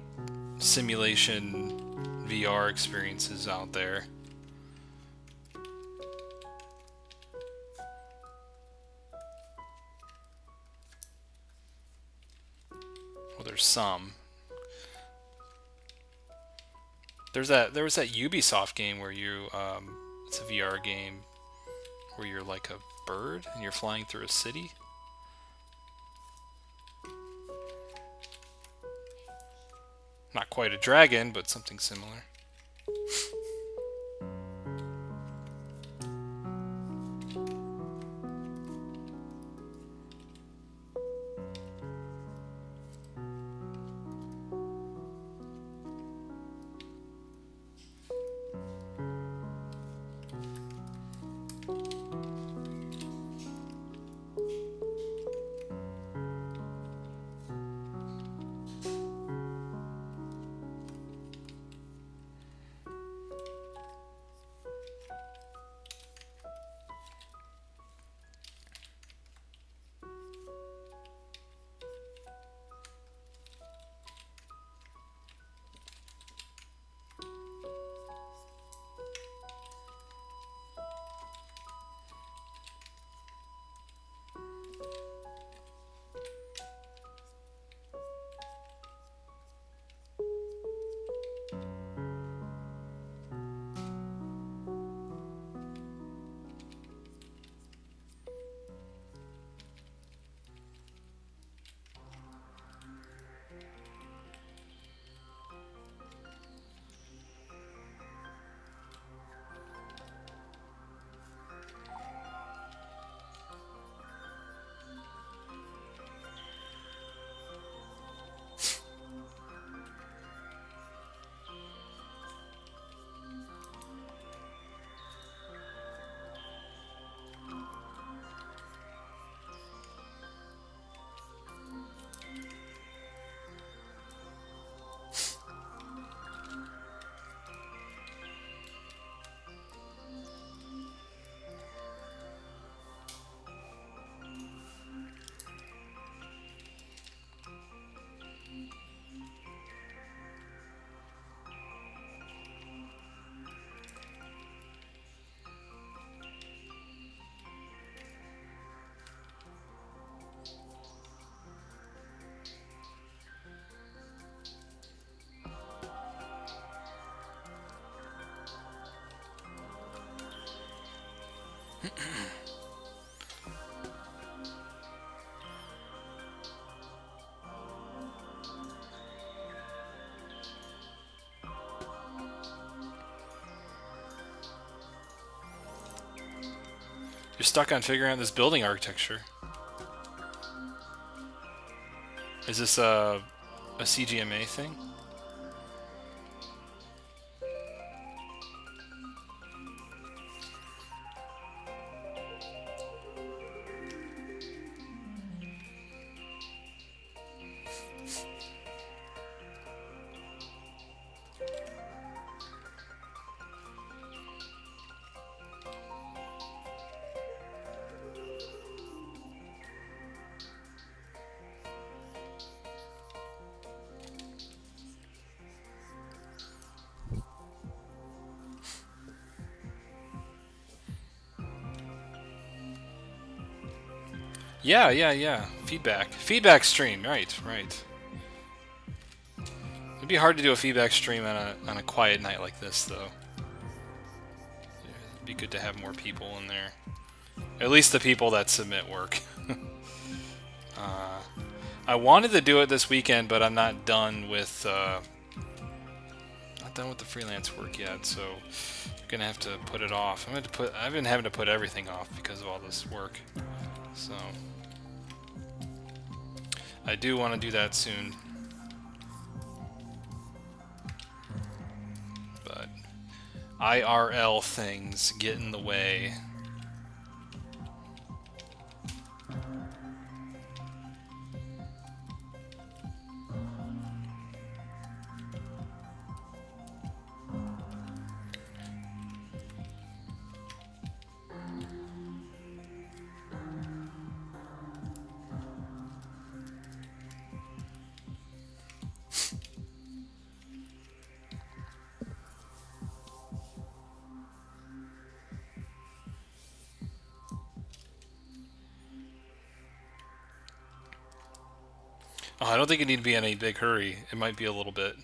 simulation VR experiences out there. Well, there's some. There was that Ubisoft game where it's a VR game where you're like a bird and you're flying through a city. Not quite a dragon, but something similar. You're stuck on figuring out this building architecture. Is this a CGMA thing? Yeah. Feedback stream. Right. It'd be hard to do a feedback stream on a quiet night like this, though. It'd be good to have more people in there. At least the people that submit work. I wanted to do it this weekend, but I'm not done with the freelance work yet, so I'm gonna have to put it off. I've been having to put everything off because of all this work. So I do want to do that soon. But IRL things get in the way. Oh, I don't think you need to be in any big hurry. It might be a little bit.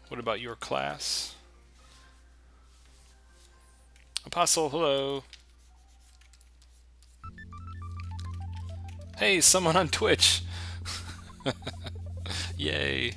What about your class? Apostle, hello. Hey, someone on Twitch. Yay.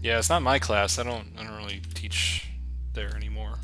Yeah, it's not my class. I don't really teach there anymore.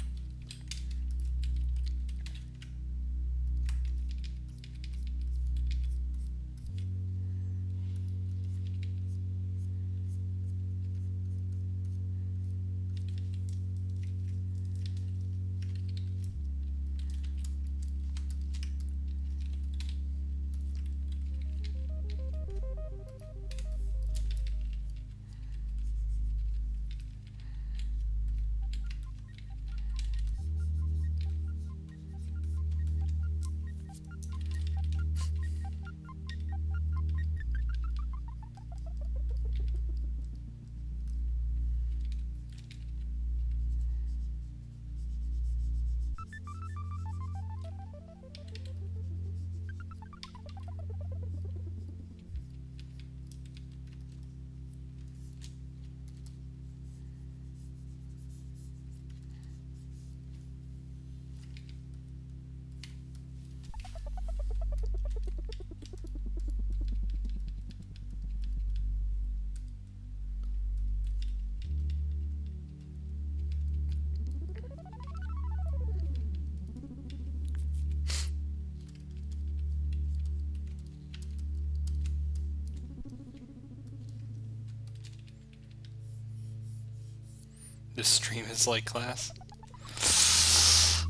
This stream is like class.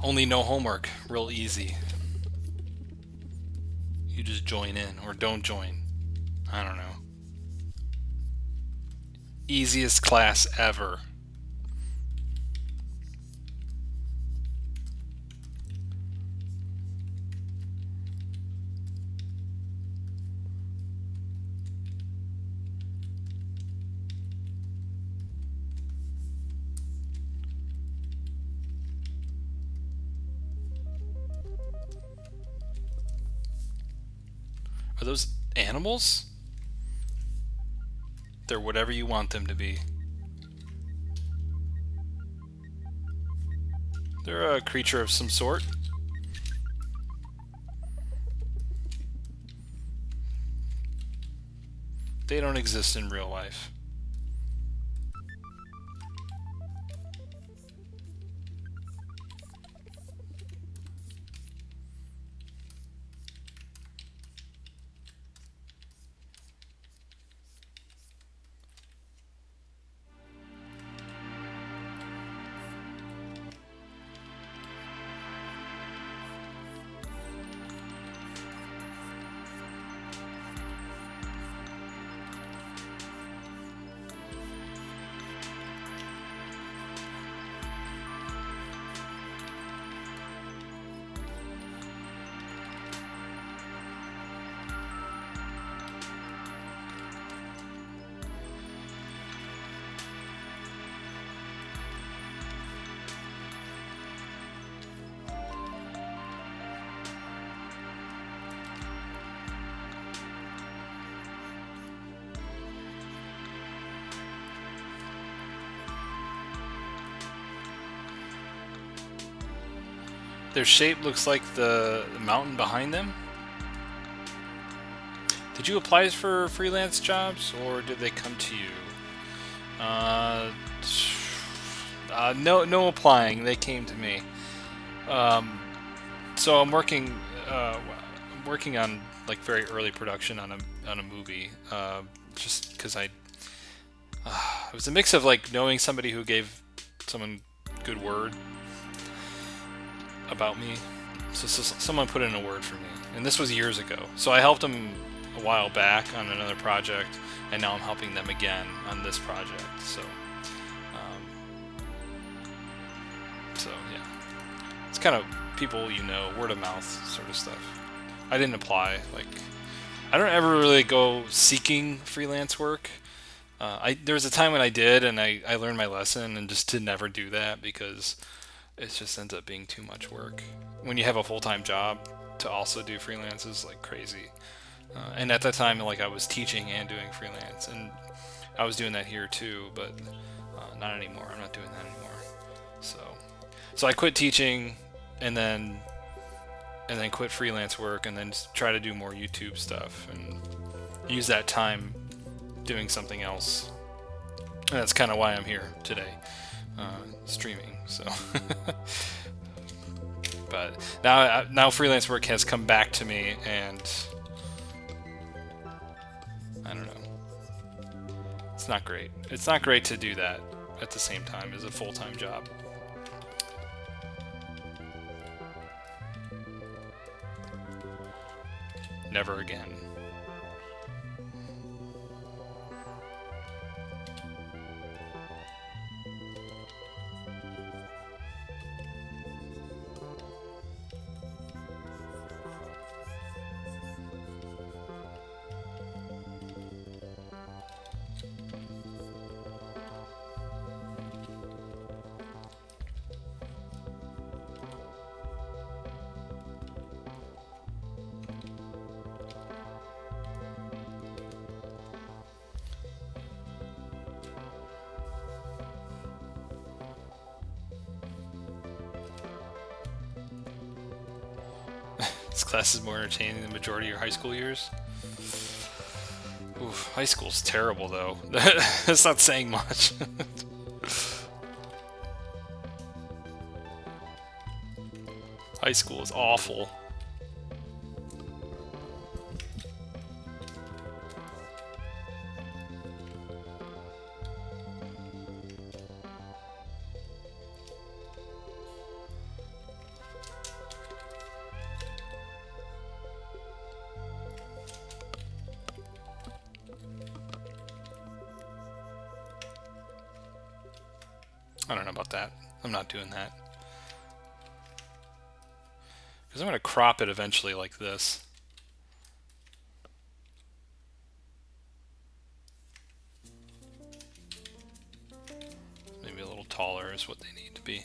Only no homework. Real easy. You just join in or don't join. I don't know. Easiest class ever. Are those animals? They're whatever you want them to be. They're a creature of some sort. They don't exist in real life. Their shape looks like the mountain behind them. Did you apply for freelance jobs, or did they come to you? No applying. They came to me. So I'm working on like very early production on a movie. Just because it was a mix of like knowing somebody who gave someone good word about me. So someone put in a word for me, and this was years ago. So I helped them a while back on another project, and now I'm helping them again on this project. So yeah, it's kind of people word of mouth sort of stuff. I didn't apply. Like, I don't ever really go seeking freelance work. There was a time when I did, and I learned my lesson and just to never do that because it just ends up being too much work. When you have a full-time job, to also do freelance is like crazy. And at that time, like, I was teaching and doing freelance, and I was doing that here too, but not anymore. I'm not doing that anymore. So I quit teaching, and then quit freelance work, and then try to do more YouTube stuff and use that time doing something else. And that's kind of why I'm here today, streaming. So, but now freelance work has come back to me, and I don't know. It's not great. It's not great to do that at the same time as a full-time job. Never again. This class is more entertaining than the majority of your high school years. Oof, high school's terrible though. That's not saying much. High school is awful. I don't know about that. I'm not doing that. Because I'm going to crop it eventually like this. Maybe a little taller is what they need to be.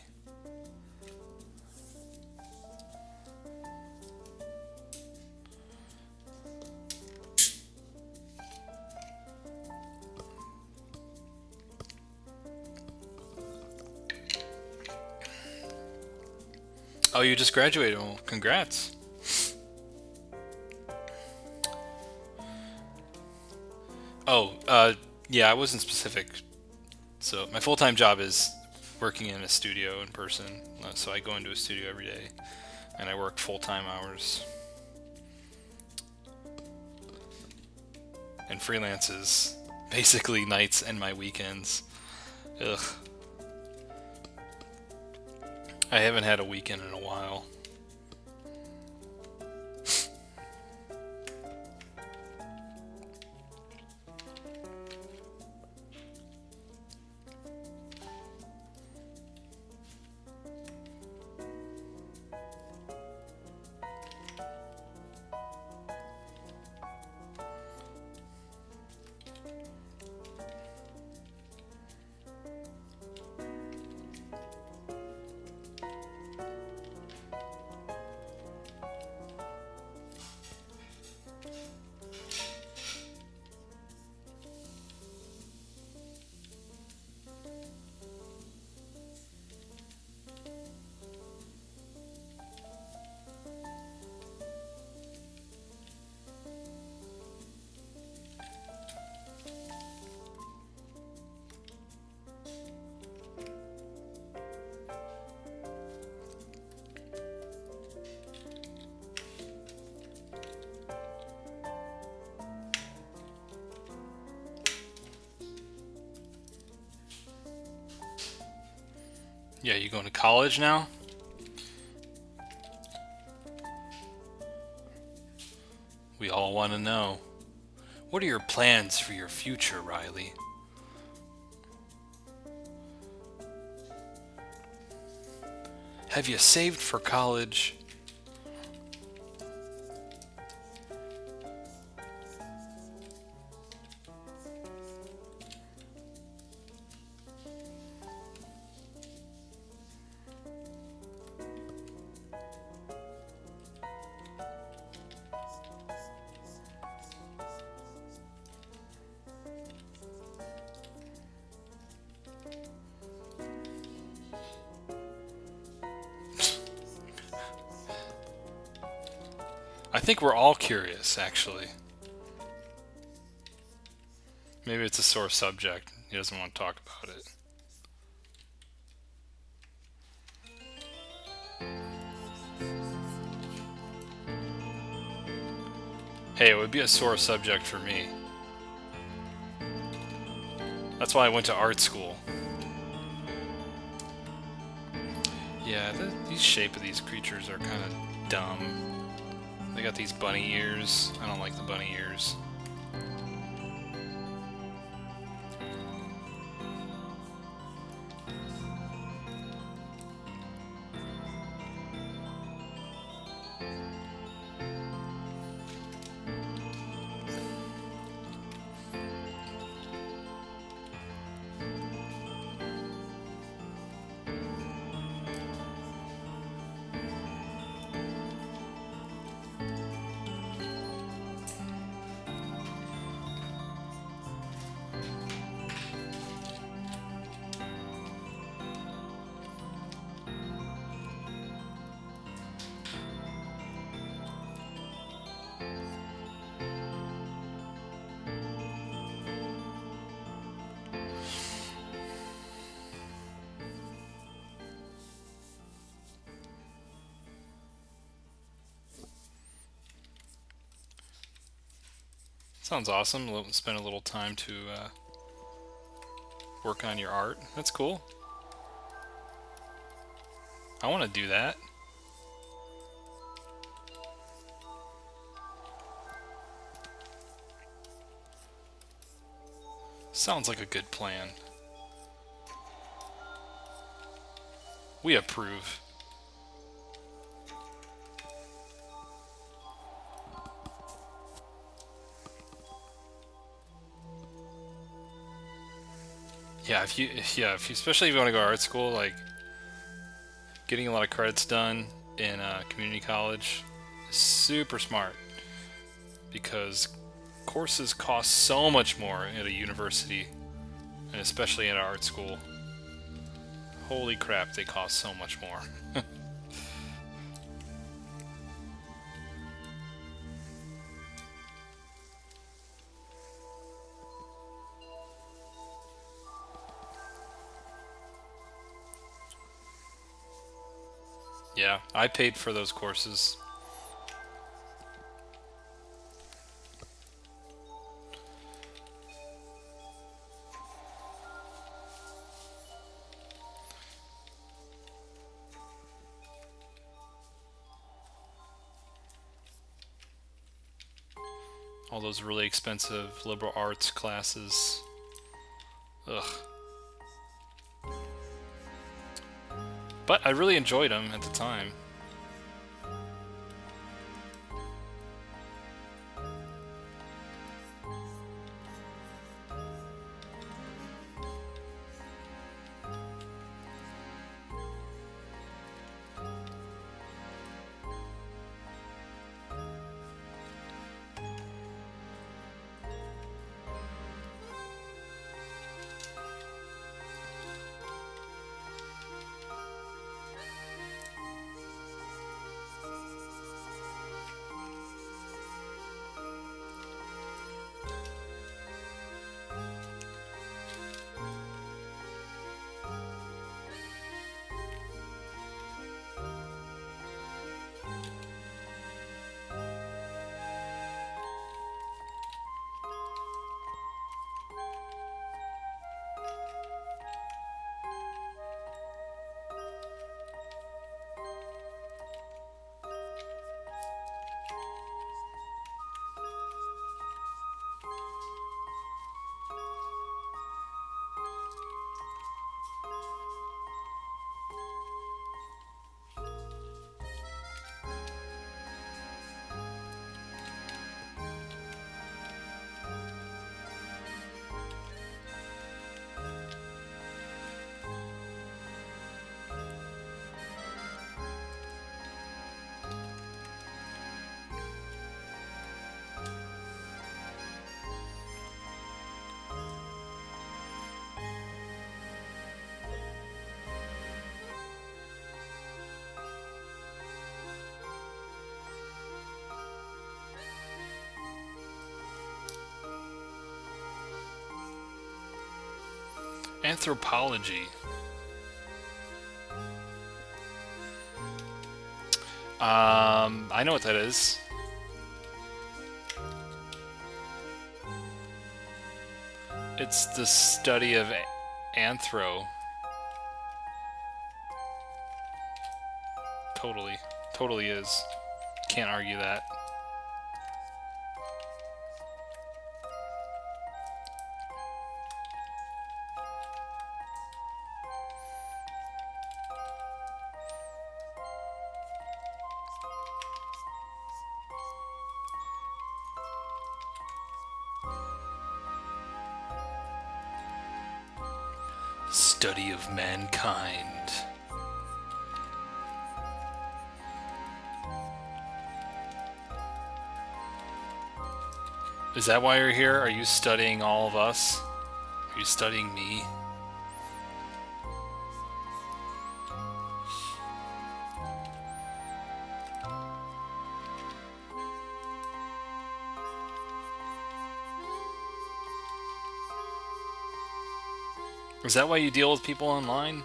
Oh, you just graduated. Well, congrats. Oh, yeah, I wasn't specific. So my full-time job is working in a studio in person. So I go into a studio every day, and I work full-time hours. And freelance is basically nights and my weekends. Ugh. I haven't had a weekend in a while. Yeah, you going to college now? We all want to know. What are your plans for your future, Riley? Have you saved for college? I think we're all curious, actually. Maybe it's a sore subject. He doesn't want to talk about it. Hey, it would be a sore subject for me. That's why I went to art school. Yeah, these shape of these creatures are kind of dumb. They got these bunny ears. I don't like the bunny ears. Sounds awesome. Spend a little time to work on your art. That's cool. I want to do that. Sounds like a good plan. We approve. Yeah, especially if you want to go to art school, like getting a lot of credits done in community college is super smart because courses cost so much more at a university and especially at art school. Holy crap, they cost so much more. Yeah, I paid for those courses. All those really expensive liberal arts classes. Ugh. But I really enjoyed them at the time. Anthropology. I know what that is. It's the study of anthro. Totally. Totally is. Can't argue that. Study of mankind. Is that why you're here? Are you studying all of us? Are you studying me? Is that why you deal with people online?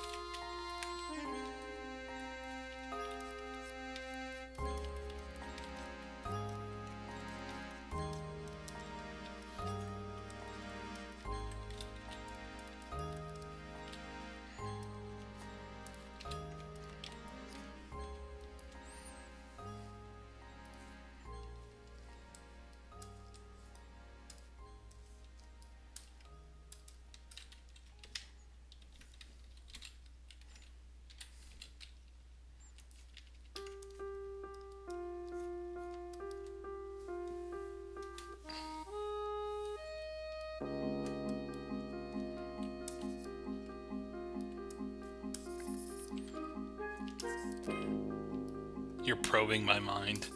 You're probing my mind.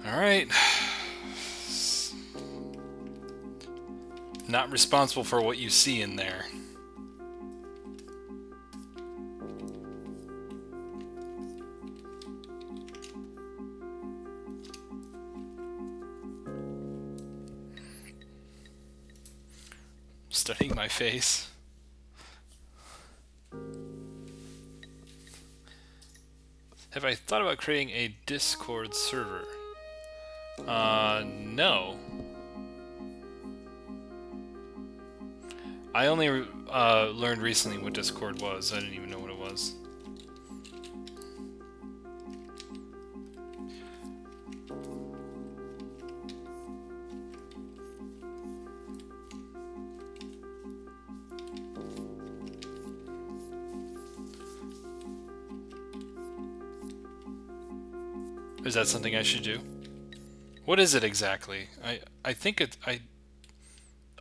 Alright. Not responsible for what you see in there. Studying my face. Have I thought about creating a Discord server? No. I only learned recently what Discord was. I didn't even know what it was. Is that something I should do? What is it exactly? I think it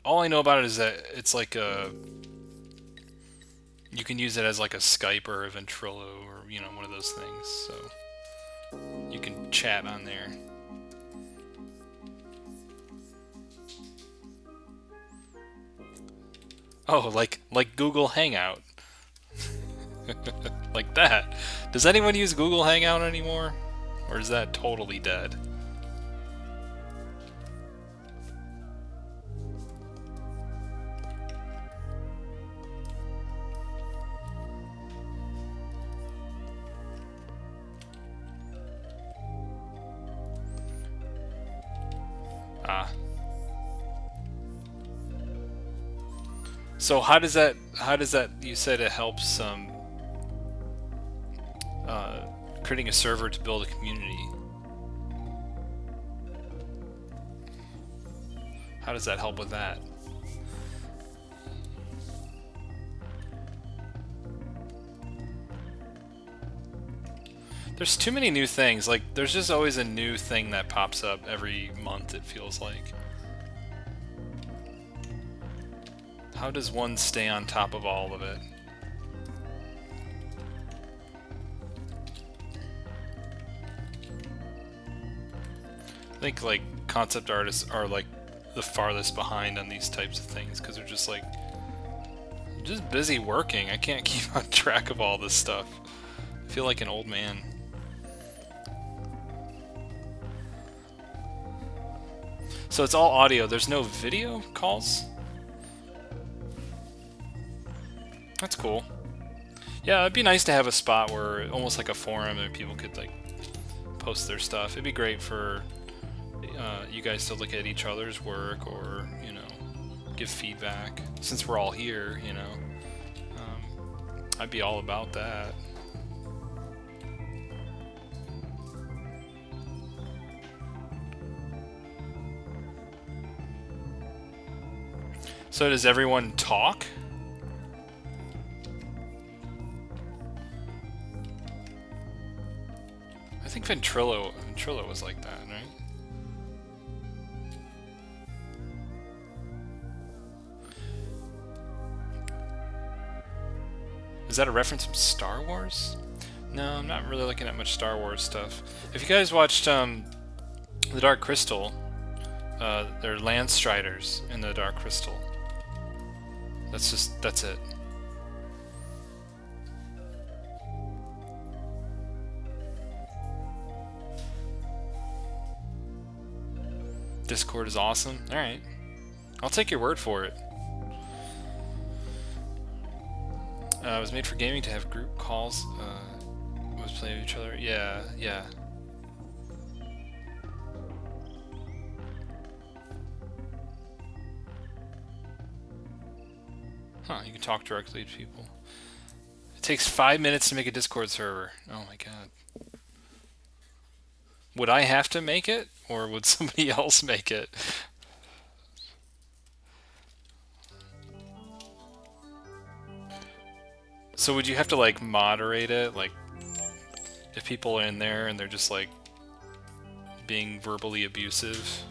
all I know about it is that it's like a you can use it as like a Skype or a Ventrilo or you know one of those things. So you can chat on there. Oh, like Google Hangout. Like that. Does anyone use Google Hangout anymore? Or is that totally dead? Ah. So how does that you said it helps creating a server to build a community. How does that help with that? There's too many new things. Like, there's just always a new thing that pops up every month, it feels like. How does one stay on top of all of it? I think, like, concept artists are, like, the farthest behind on these types of things, because they're just, like, just busy working. I can't keep on track of all this stuff. I feel like an old man. So it's all audio, there's no video calls? That's cool. Yeah, it'd be nice to have a spot where, almost like a forum, and people could like post their stuff. It'd be great for you guys to look at each other's work, or you know, give feedback. Since we're all here, you know, I'd be all about that. So does everyone talk? I think Ventrilo was like that, right? Is that a reference from Star Wars? No, I'm not really looking at much Star Wars stuff. If you guys watched The Dark Crystal, they're Landstriders in The Dark Crystal. That's it. Discord is awesome. Alright. I'll take your word for it. It was made for gaming to have group calls. Was playing with each other. Yeah, yeah. Huh, you can talk directly to people. It takes 5 minutes to make a Discord server. Oh my god. Would I have to make it? Or would somebody else make it? So would you have to like moderate it? Like, if people are in there and they're just like being verbally abusive,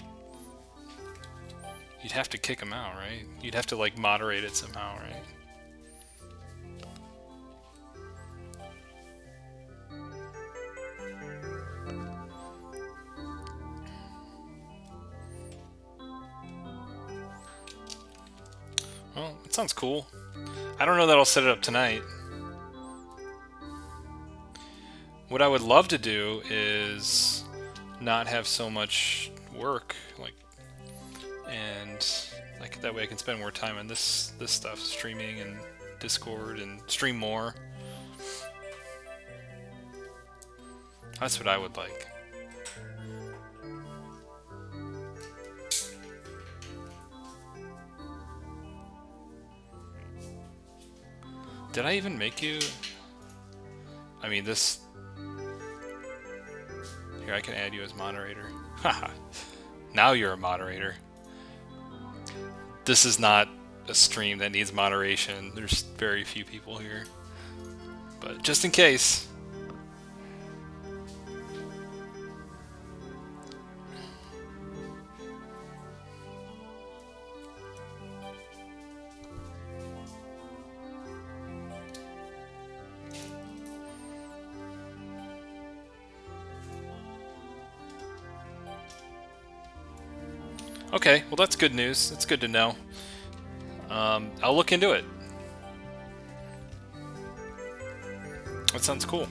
you'd have to kick them out, right? You'd have to like moderate it somehow, right? Well, it sounds cool. I don't know that I'll set it up tonight. What I would love to do is not have so much work, like, and like that way I can spend more time on this stuff, streaming and Discord, and stream more. That's what I would like. Did I even make you? I mean, this... Here, I can add you as moderator. Haha. Now you're a moderator. This is not a stream that needs moderation. There's very few people here. But just in case... Okay, well that's good news. It's good to know. I'll look into it. That sounds cool.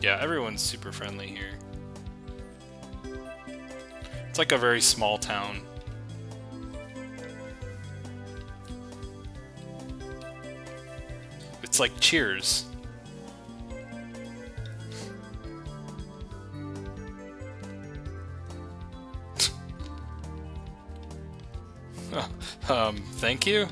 Yeah, everyone's super friendly here. It's like a very small town. It's like Cheers. Thank you?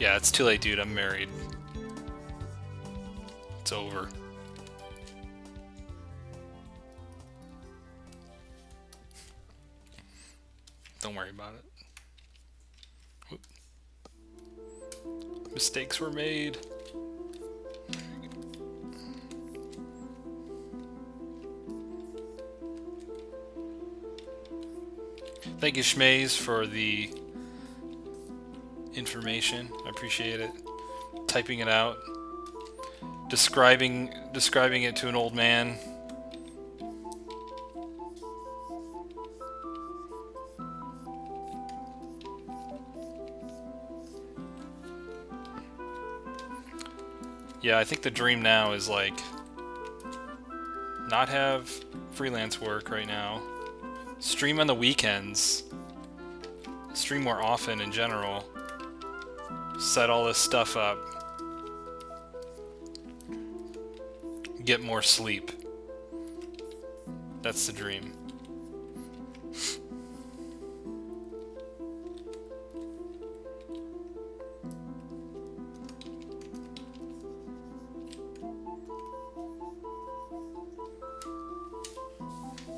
Yeah, it's too late, dude. I'm married. It's over. Don't worry about it. Whoop. Mistakes were made. Thank you, Schmaze, for the information. I appreciate it. Typing it out. Describing it to an old man. Yeah, I think the dream now is like not have freelance work right now. Stream on the weekends. Stream more often in general. Set all this stuff up. Get more sleep. That's the dream.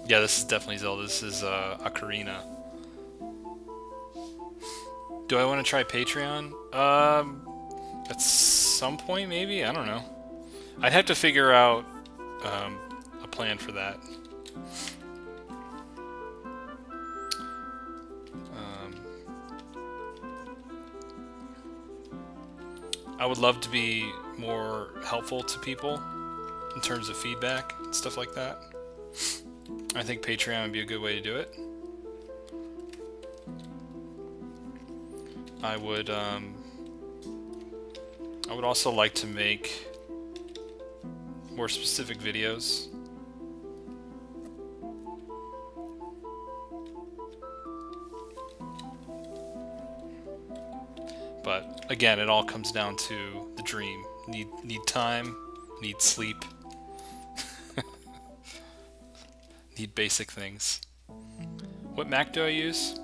Yeah, this is definitely Zelda. This is Ocarina. Do I want to try Patreon? At some point, maybe? I don't know. I'd have to figure out a plan for that. I would love to be more helpful to people in terms of feedback and stuff like that. I think Patreon would be a good way to do it. I would also like to make more specific videos. But again, it all comes down to the dream. Need time, need sleep. Need basic things. What Mac do I use?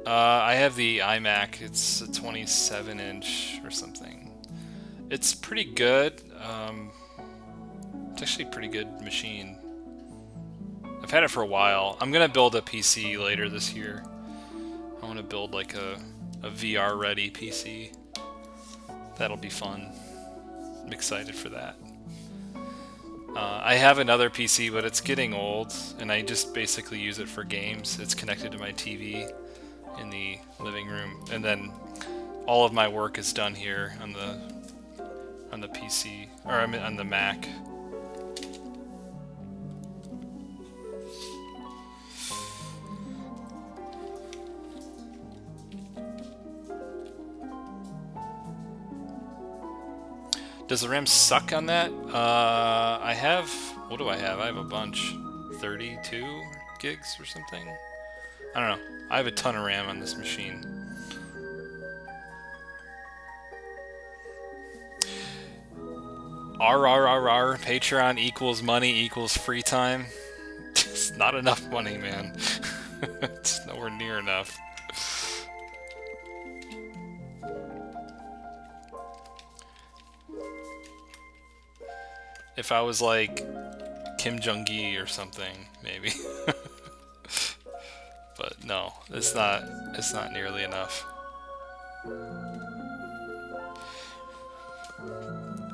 I have the iMac. It's a 27-inch or something. It's pretty good. It's actually a pretty good machine. I've had it for a while. I'm gonna build a PC later this year. I want to build like a VR ready PC. That'll be fun. I'm excited for that. I have another PC, but it's getting old, and I just basically use it for games. It's connected to my TV in the living room, and then all of my work is done here on the PC, or I mean on the Mac. Does the RAM suck on that? I have, what do I have? I have a bunch. 32 gigs or something? I don't know. I have a ton of RAM on this machine. RRRR, Patreon equals money equals free time. It's not enough money, man. It's nowhere near enough. If I was like Kim Jong-gi or something, maybe. But no, it's not nearly enough.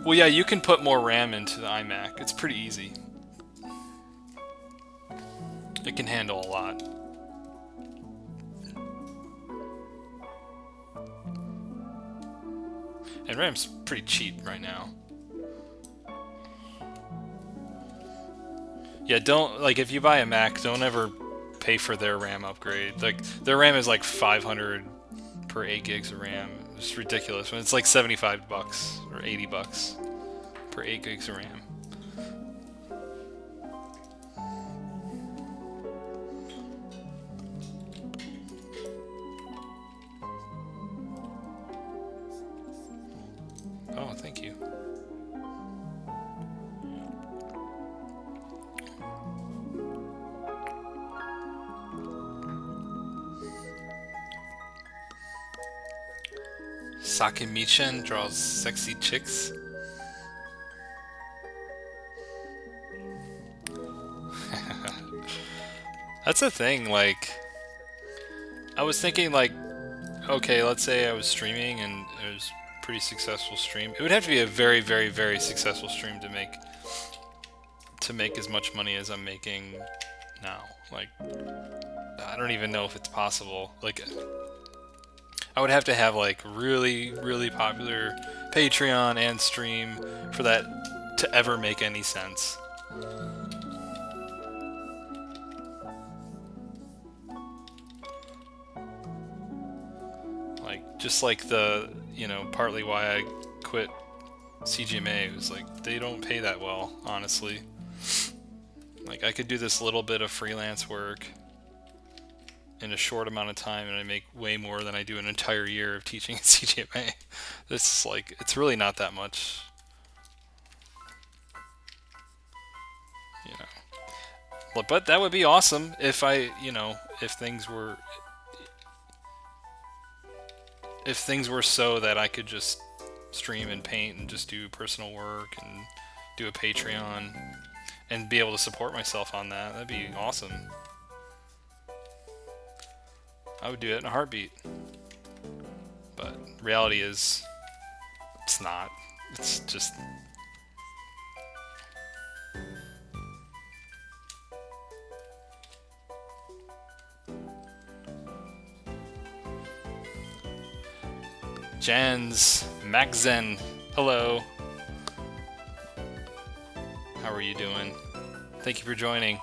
Well, yeah, you can put more RAM into the iMac. It's pretty easy. It can handle a lot. And RAM's pretty cheap right now. Yeah, don't, like, if you buy a Mac, don't ever pay for their RAM upgrade. Like, their RAM is like 500 per 8 gigs of RAM. It's ridiculous. When it's like 75 bucks or 80 bucks per 8 gigs of RAM. Oh, thank you. Sakimichan draws sexy chicks. That's a thing, like, I was thinking, like, okay, let's say I was streaming and it was a pretty successful stream. It would have to be a very, very, very successful stream to make as much money as I'm making now. Like, I don't even know if it's possible. Like, I would have to have like really, really popular Patreon and stream for that to ever make any sense. Like, just like the, you know, partly why I quit CGMA, it was like, they don't pay that well, honestly. Like, I could do this little bit of freelance work in a short amount of time and I make way more than I do an entire year of teaching at CGMA. This is like, it's really not that much, you know. But that would be awesome if I, you know, if things were so that I could just stream and paint and just do personal work and do a Patreon and be able to support myself on that. That'd be awesome. I would do it in a heartbeat. But reality is, it's not. It's just... Jans, Maxzen, hello. How are you doing? Thank you for joining.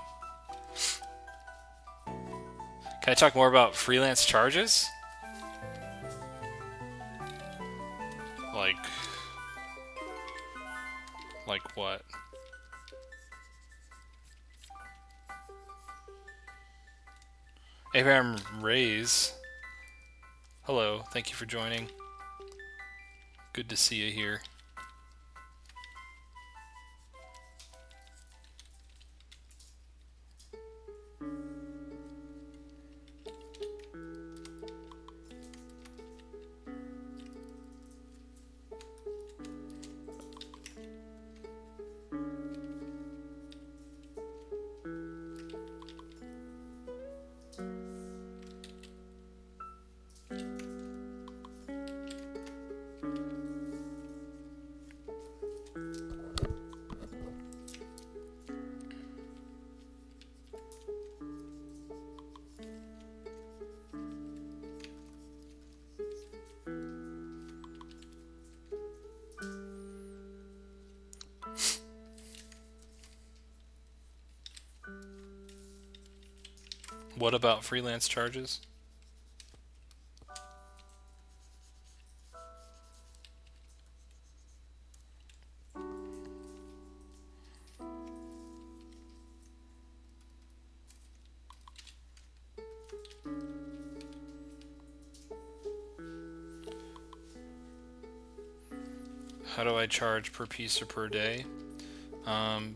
Can I talk more about freelance charges? Like what? Abraham Rays, hello, thank you for joining. Good to see you here. What about freelance charges? How do I charge per piece or per day? Um,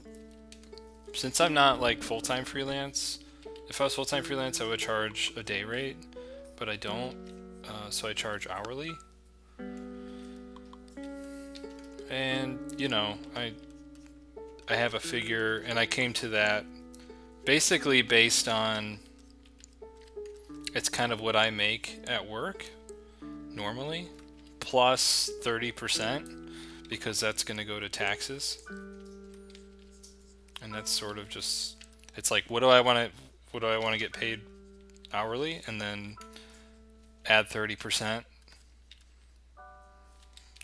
since I'm not like full-time freelance, if I was full-time freelance, I would charge a day rate, but I don't, so I charge hourly. And you know, I have a figure, and I came to that basically based on it's kind of what I make at work normally, plus 30%, because that's going to go to taxes. And that's sort of just, it's like, what do I want to get paid hourly, and then add 30%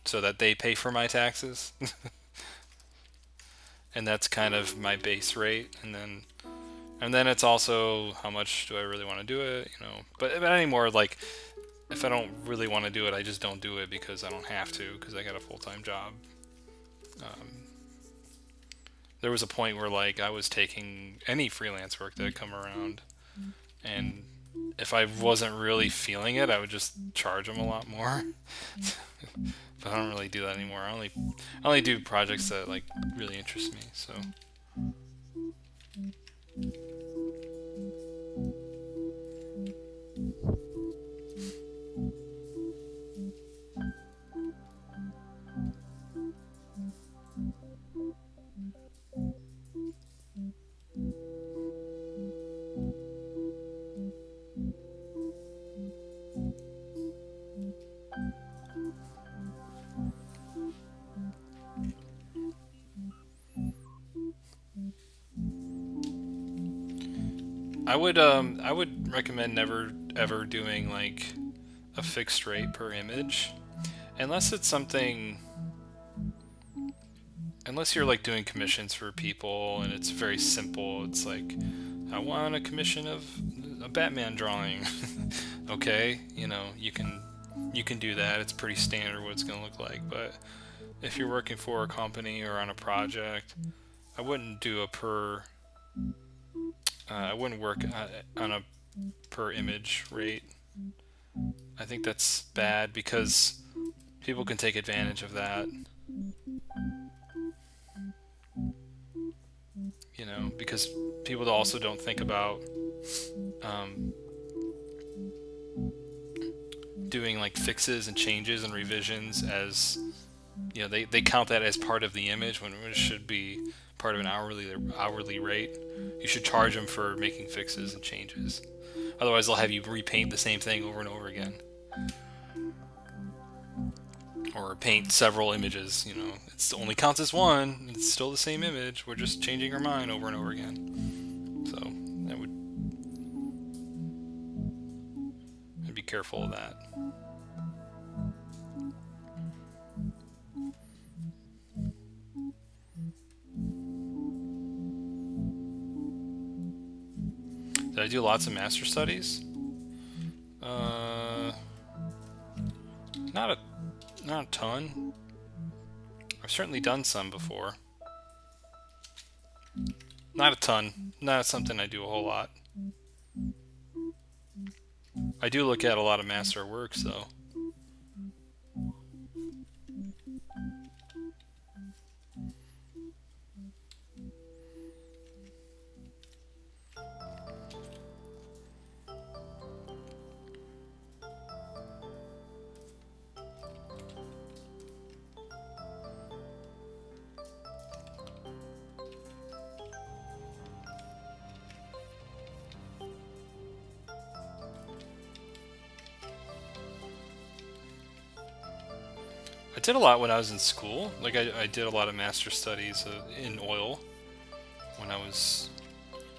so that they pay for my taxes. And that's kind of my base rate, and then it's also how much do I really want to do it, you know. But anymore, like, if I don't really want to do it, I just don't do it because I don't have to, because I got a full-time job. There was a point where like I was taking any freelance work that had come around, and if I wasn't really feeling it, I would just charge them a lot more. But I don't really do that anymore. I only do projects that like really interest me. So I would recommend never ever doing like a fixed rate per image, unless it's something, unless you're like doing commissions for people and it's very simple. It's like, I want a commission of a Batman drawing. Okay, you know, you can do that. It's pretty standard what it's going to look like. But if you're working for a company or on a project, I wouldn't do a per I wouldn't work on a per image rate. I think that's bad because people can take advantage of that. You know, because people also don't think about um, doing like fixes and changes and revisions as, you know, they count that as part of the image when it should be part of an hourly rate. You should charge them for making fixes and changes. Otherwise, they'll have you repaint the same thing over and over again, or paint several images. You know, it only counts as one. It's still the same image. We're just changing our mind over and over again. So that would, I'd be careful of that. Did I do lots of master studies? Uh, not a ton. I've certainly done some before. Not a ton. Not something I do a whole lot. I do look at a lot of master works, though. I did a lot when I was in school. Like, I did a lot of master studies in oil when I was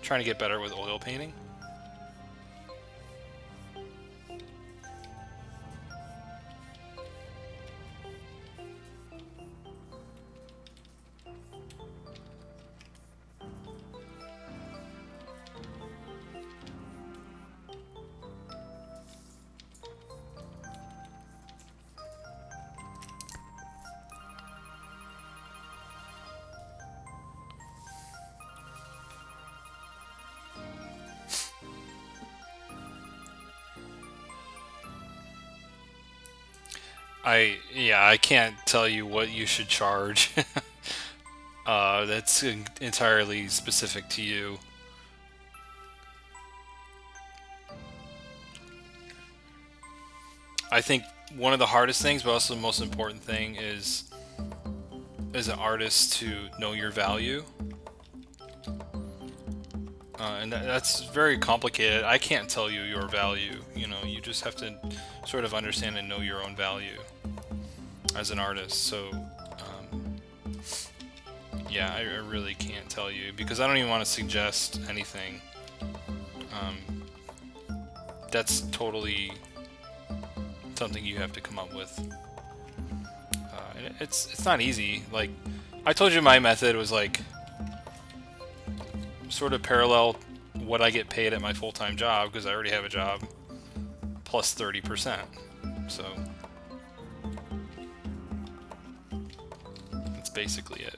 trying to get better with oil painting. I can't tell you what you should charge. That's entirely specific to you. I think one of the hardest things, but also the most important thing, is as an artist to know your value. And that's very complicated. I can't tell you your value. You know, you just have to sort of understand and know your own value as an artist. So, yeah, I really can't tell you because I don't even want to suggest anything. That's totally something you have to come up with. And it's not easy. Like I told you, my method was like sort of parallel what I get paid at my full-time job because I already have a job plus 30%. So that's basically it.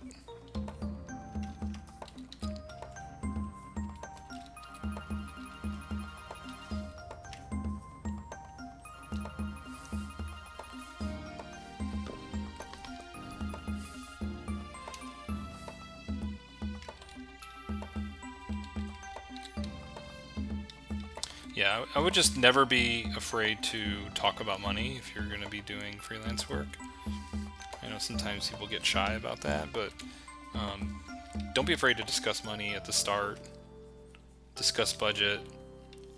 Yeah, I would just never be afraid to talk about money if you're going to be doing freelance work. I know sometimes people get shy about that, but don't be afraid to discuss money at the start. Discuss budget.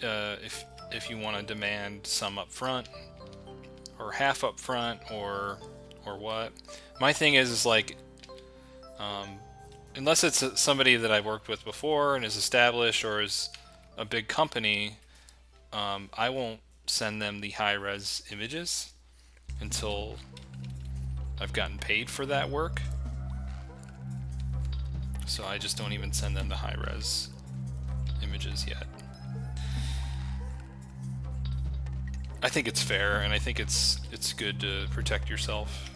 If you want to demand some up front, or half up front, or what. My thing is like, unless it's somebody that I've worked with before and is established or is a big company, I won't send them the high-res images until I've gotten paid for that work. So I just don't even send them the high-res images yet. I think it's fair, and I think it's good to protect yourself.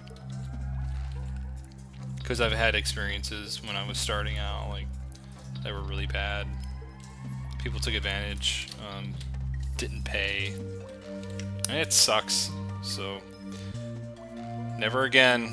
Because I've had experiences when I was starting out, like, that were really bad. People took advantage, didn't pay, and it sucks. So, never again.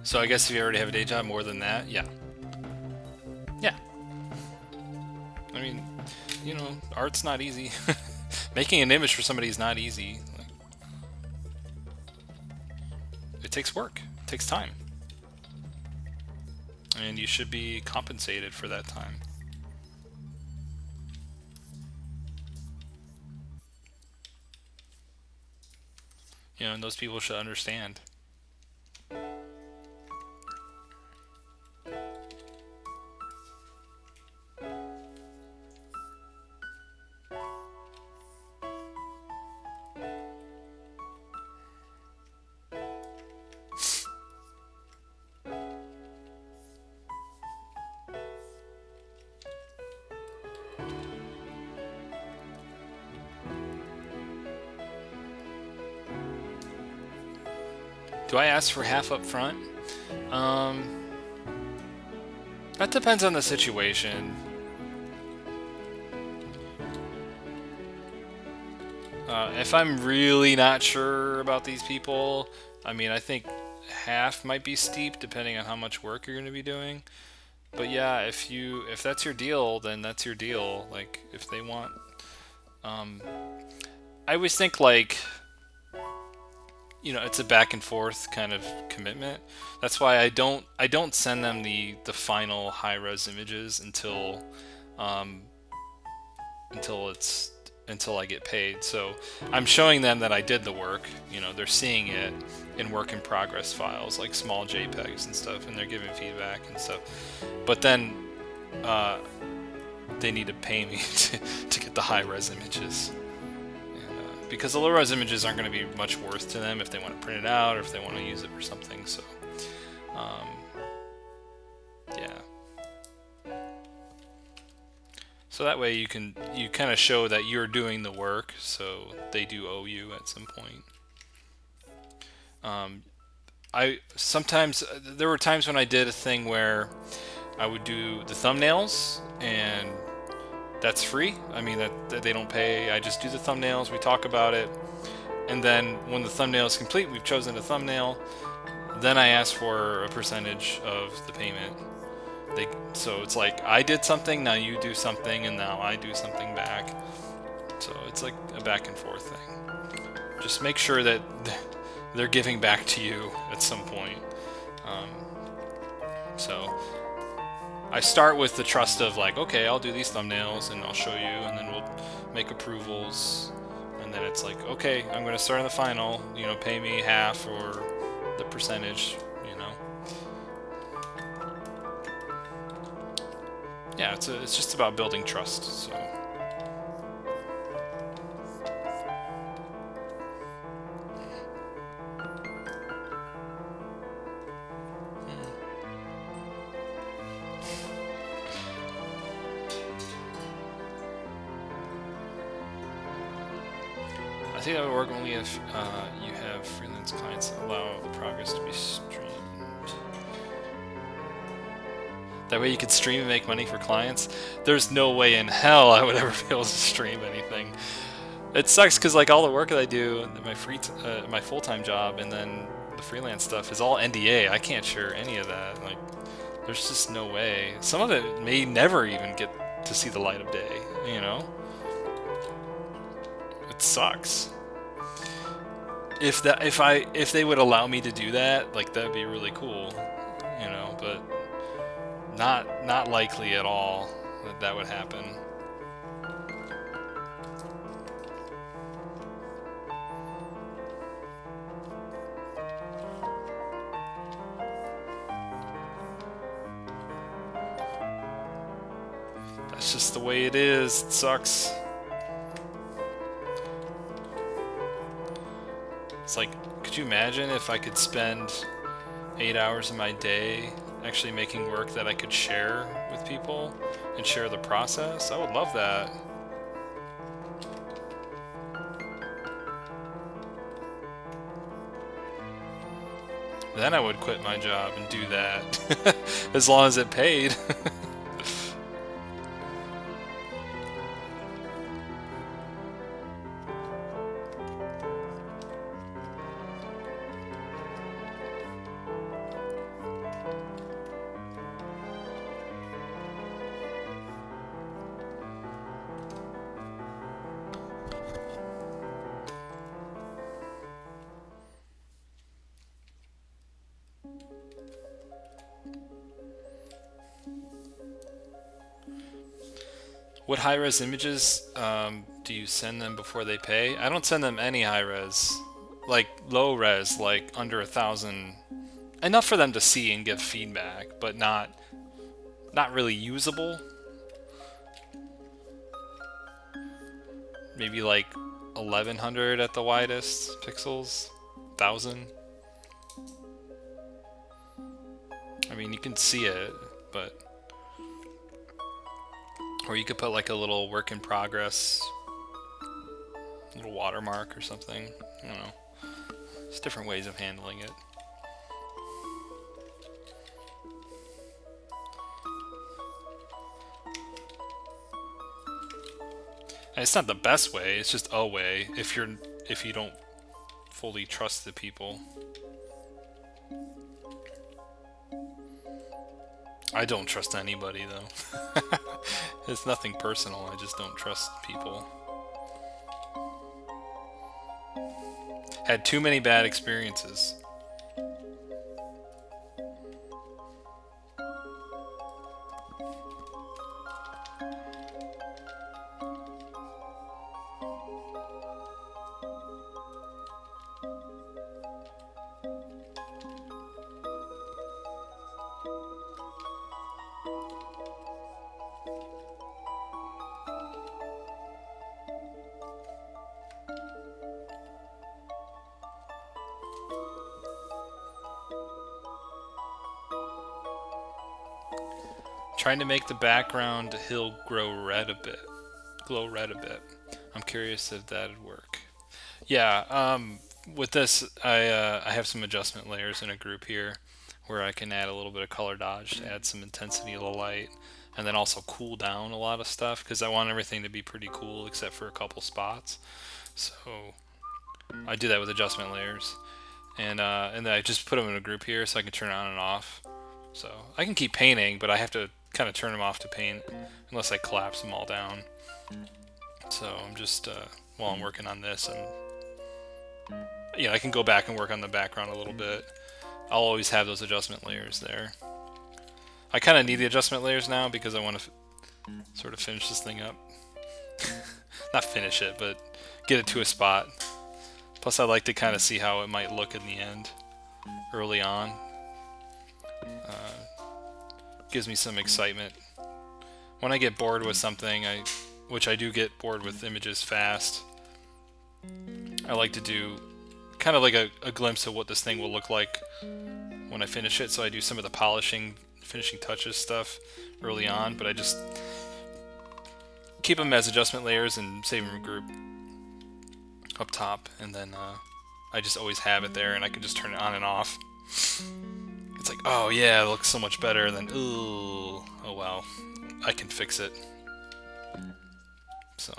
So I guess if you already have a day job, more than that, yeah. Yeah. I mean, you know, art's not easy. Making an image for somebody is not easy. Like, it takes work. It takes time. And you should be compensated for that time. You know, and those people should understand. Do I ask for half up front? That depends on the situation. If I'm really not sure about these people, I mean, I think half might be steep depending on how much work you're going to be doing. But yeah, if that's your deal, then that's your deal. Like if they want, I always think like, it's a back and forth kind of commitment. That's why I don't send them the final high res images um, until I get paid. So I'm showing them that I did the work. They're seeing it in work in progress files, like small JPEGs and stuff, and they're giving feedback and stuff. But then they need to pay me to get the high res images. Because the low res images aren't going to be much worth to them if they want to print it out or if they want to use it for something. So, yeah. So that way you kind of show that you're doing the work, so they do owe you at some point. There were times when I did a thing where I would do the thumbnails, and that's free. I mean, that they don't pay. I just do the thumbnails, we talk about it, and then when the thumbnail is complete, we've chosen a thumbnail, then I ask for a percentage of the payment. So it's like, I did something, now you do something, and now I do something back. So it's like a back and forth thing. Just make sure that they're giving back to you at some point. So I start with the trust of like, okay, I'll do these thumbnails and I'll show you, and then we'll make approvals, and then it's like, okay, I'm going to start on the final, pay me half or the percentage, Yeah, it's just about building trust, so. I think that would work only if you have freelance clients that allow the progress to be streamed. That way you could stream and make money for clients. There's no way in hell I would ever be able to stream anything. It sucks because like all the work that I do, my full-time job, and then the freelance stuff is all NDA. I can't share any of that. Like, there's just no way. Some of it may never even get to see the light of day. It sucks. If they would allow me to do that, like that'd be really cool, but not likely at all that would happen. That's just the way it is. It sucks. It's like, could you imagine if I could spend 8 hours of my day actually making work that I could share with people and share the process? I would love that. Then I would quit my job and do that, as long as it paid. What high-res images do you send them before they pay? I don't send them any high-res. Like low-res, like under 1,000. Enough for them to see and give feedback, but not really usable. Maybe like 1,100 at the widest pixels. 1,000. I mean, you can see it, but... Or you could put like a little work in progress, little watermark or something. I don't know. There's different ways of handling it. And it's not the best way, it's just a way if you don't fully trust the people. I don't trust anybody though. It's nothing personal, I just don't trust people. Had too many bad experiences. Trying to make the background hill glow red a bit. I'm curious if that'd work. Yeah, with this, I have some adjustment layers in a group here where I can add a little bit of color dodge to add some intensity to the light, and then also cool down a lot of stuff because I want everything to be pretty cool except for a couple spots. So I do that with adjustment layers, and then I just put them in a group here so I can turn it on and off. So I can keep painting, but I have to kind of turn them off to paint unless I collapse them all down. So I'm just while I'm working on this, I can go back and work on the background a little bit. I'll always have those adjustment layers there. I kind of need the adjustment layers now because I want to sort of finish this thing up. Not finish it, but get it to a spot. Plus I like to kind of see how it might look in the end, early on. Gives me some excitement. When I get bored with something, which I do get bored with images fast, I like to do kind of like a glimpse of what this thing will look like when I finish it. So I do some of the finishing touches stuff early on, but I just keep them as adjustment layers and save them in group up top, and then I just always have it there and I can just turn it on and off. It's like, oh yeah, it looks so much better, and then, ooh, oh well, I can fix it. So.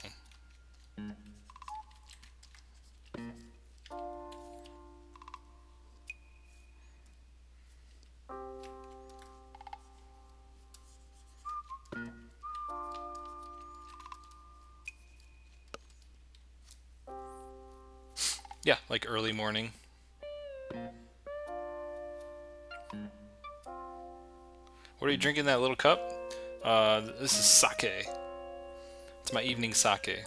Yeah, like early morning. What are you drinking in that little cup? This is sake. It's my evening sake.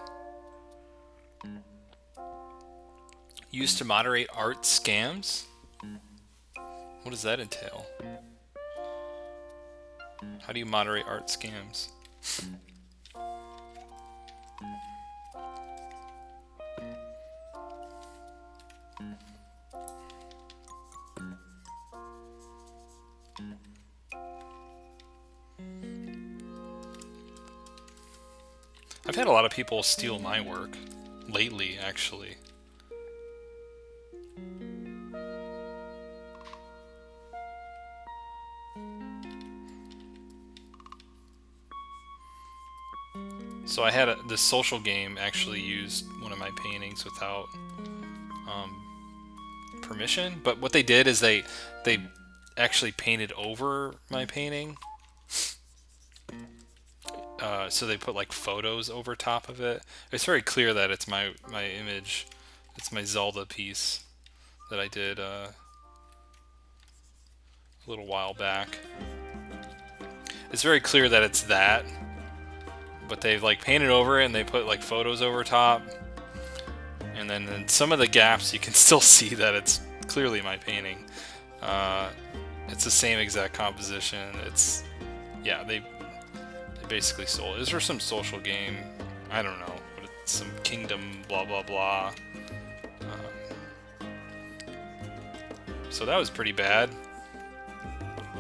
Used to moderate art scams? What does that entail? How do you moderate art scams? I've had a lot of people steal my work lately, actually. So I had this social game actually used one of my paintings without permission, but what they did is they actually painted over my painting. So they put like photos over top of it. It's very clear that it's my image. It's my Zelda piece that I did a little while back. It's very clear that it's that, but they've like painted over it and they put like photos over top. And then in some of the gaps you can still see that it's clearly my painting. It's the same exact composition. It's, yeah, they basically sold it. It's for some social game. I don't know. But it's some kingdom blah blah blah. So that was pretty bad.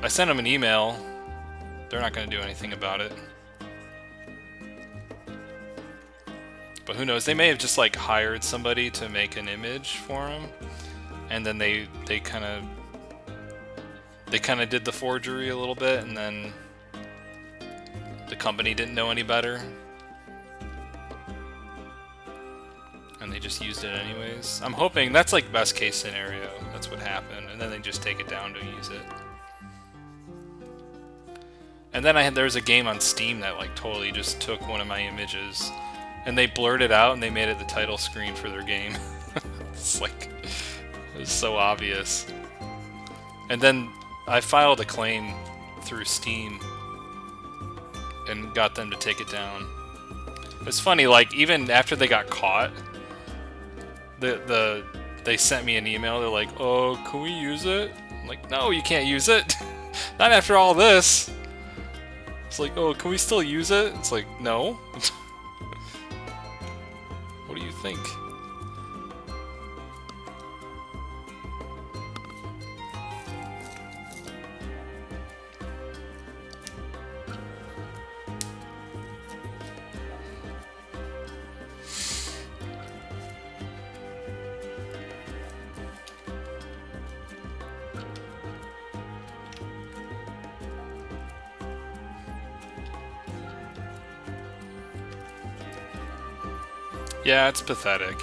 I sent them an email. They're not going to do anything about it. But who knows? They may have just like hired somebody to make an image for them, and then they kind of did the forgery a little bit, and then the company didn't know any better, and they just used it anyways. I'm hoping that's like best case scenario. That's what happened, and then they just take it down to use it. And then there was a game on Steam that like totally just took one of my images, and they blurred it out and they made it the title screen for their game. It's like, it was so obvious. And then I filed a claim through Steam and got them to take it down. It's funny, like even after they got caught, they sent me an email. They're like, "Oh, can we use it?" I'm like, "No, you can't use it. Not after all this." It's like, "Oh, can we still use it?" It's like, "No." What do you think? Yeah, it's pathetic.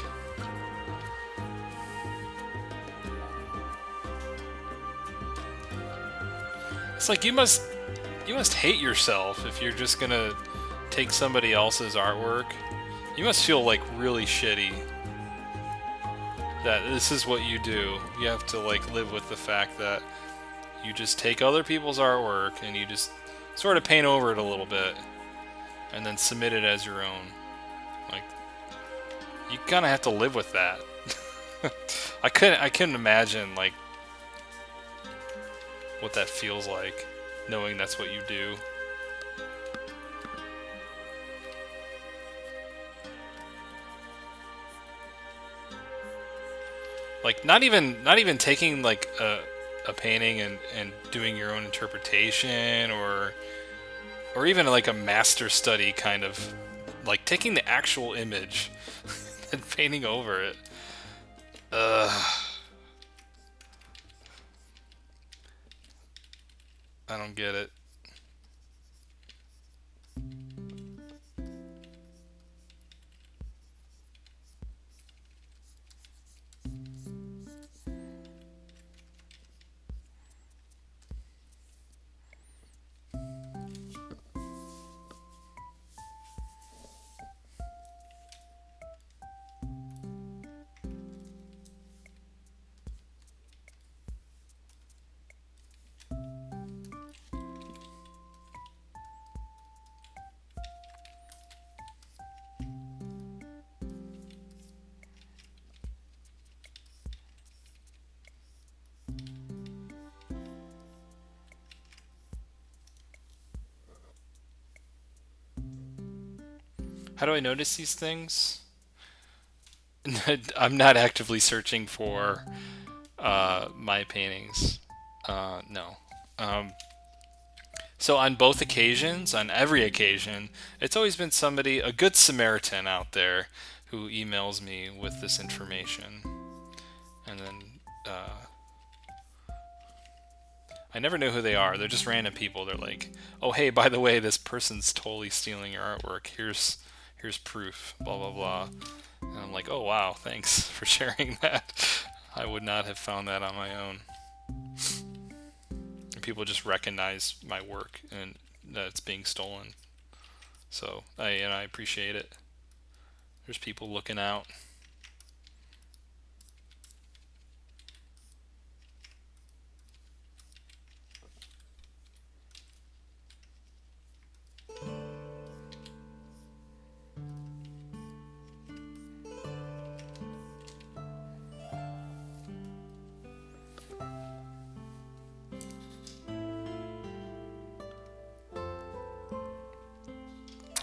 It's like you must hate yourself if you're just gonna take somebody else's artwork. You must feel like really shitty that this is what you do. You have to like live with the fact that you just take other people's artwork and you just sort of paint over it a little bit and then submit it as your own. Like, you kind of have to live with that. I couldn't imagine like what that feels like, knowing that's what you do. Like not even taking like a painting and doing your own interpretation or even like a master study kind of, like taking the actual image and painting over it. I don't get it. How do I notice these things? I'm not actively searching for my paintings. No. So on both occasions, on every occasion, it's always been somebody, a good Samaritan out there, who emails me with this information. And then I never know who they are. They're just random people. They're like, "Oh, hey, by the way, this person's totally stealing your artwork. Here's proof, blah, blah, blah." And I'm like, "Oh, wow, thanks for sharing that. I would not have found that on my own." And people just recognize my work and that it's being stolen. So I appreciate it. There's people looking out.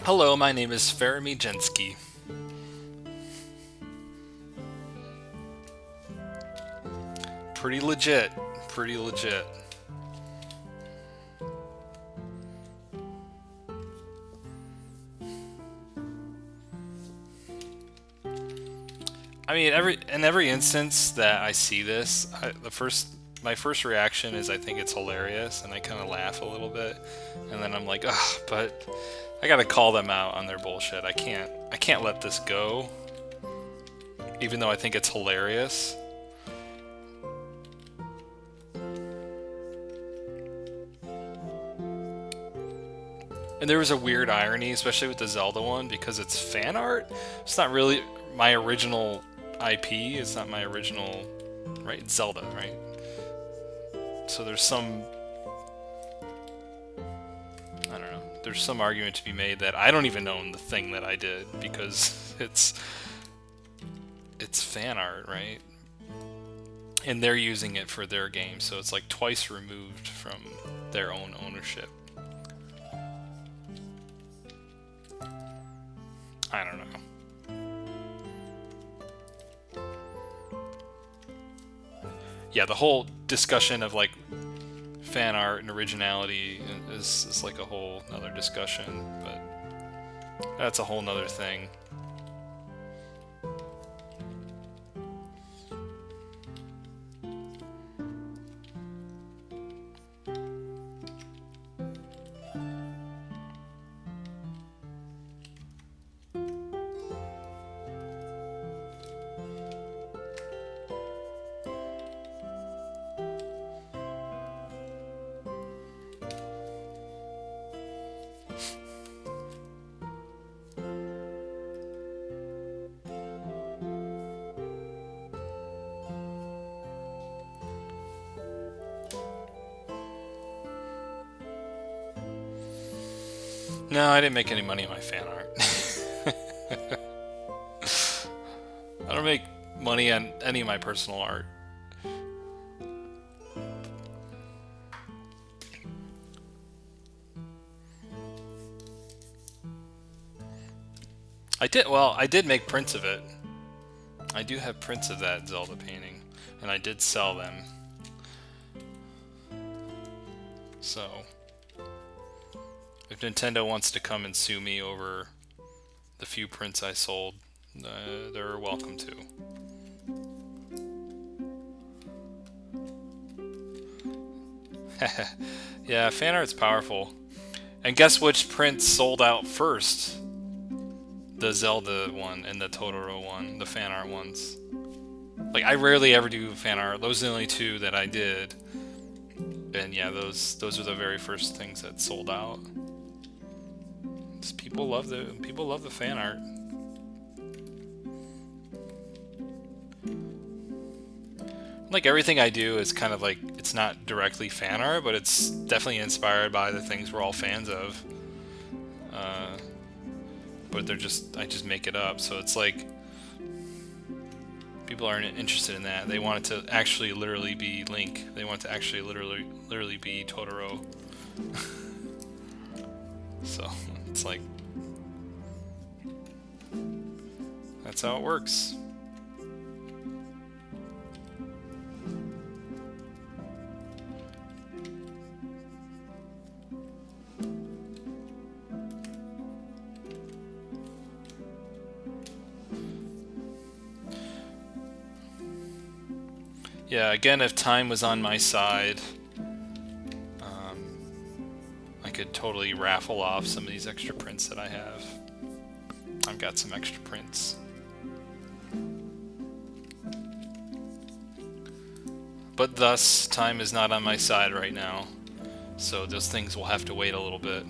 Hello, my name is Fermi Jensky. Pretty legit. Pretty legit. I mean, in every instance that I see this, my first reaction is I think it's hilarious, and I kind of laugh a little bit, and then I'm like, ugh, but I gotta call them out on their bullshit. I can't let this go, even though I think it's hilarious. And there was a weird irony, especially with the Zelda one, because it's fan art. It's not really my original IP. It's not my original, right? It's Zelda, right? So there's some, I don't know. There's some argument to be made that I don't even own the thing that I did because it's fan art, right? And they're using it for their game, so it's like twice removed from their own ownership. I don't know. Yeah, the whole discussion of like fan art and originality is like a whole nother discussion, but that's a whole nother thing. No, I didn't make any money on my fan art. I don't make money on any of my personal art. I did make prints of it. I do have prints of that Zelda painting, and I did sell them. So, if Nintendo wants to come and sue me over the few prints I sold, they're welcome to. Yeah, fan art's powerful. And guess which prints sold out first? The Zelda one and the Totoro one, the fan art ones. Like, I rarely ever do fan art. Those are the only two that I did. And yeah, those are the very first things that sold out. Just people love the fan art. Like, everything I do is kind of like, it's not directly fan art, but it's definitely inspired by the things we're all fans of. But I just make it up, so it's like people aren't interested in that. They want it to actually literally be Link. They want it to actually literally be Totoro. So it's like, that's how it works. Yeah, again, if time was on my side, I could totally raffle off some of these extra prints that I have. I've got some extra prints. But thus, time is not on my side right now, so those things will have to wait a little bit.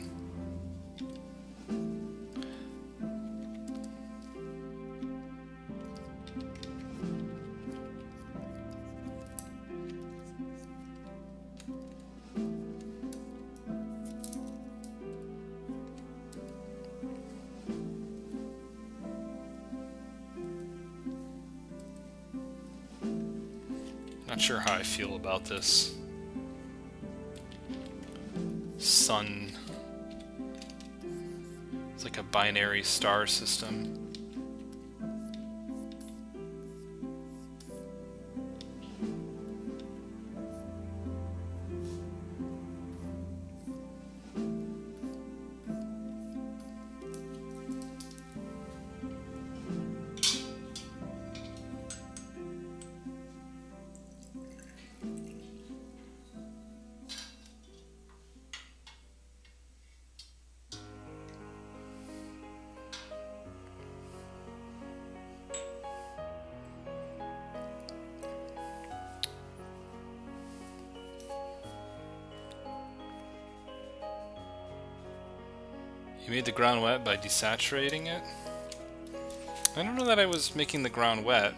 Not sure how I feel about this sun. It's like a binary star system. You made the ground wet by desaturating it? I don't know that I was making the ground wet.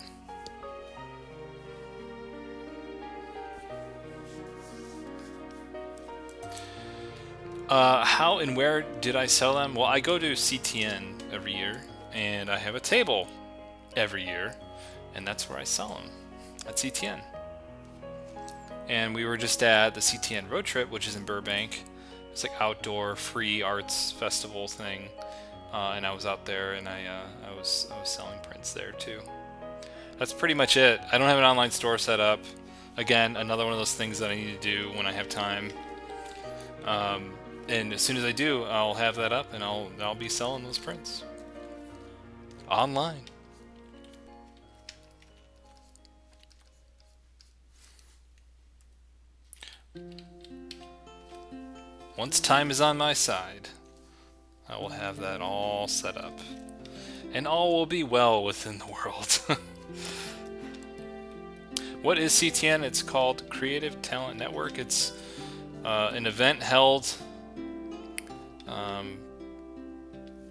How and where did I sell them? Well, I go to CTN every year, and I have a table every year, and that's where I sell them, at CTN. And we were just at the CTN road trip, which is in Burbank. It's like outdoor free arts festival thing, and I was out there, and I was selling prints there too. That's pretty much it. I don't have an online store set up. Again, another one of those things that I need to do when I have time. And as soon as I do, I'll have that up, and I'll be selling those prints online. Once time is on my side, I will have that all set up, and all will be well within the world. What is CTN? It's called Creative Talent Network. It's an event held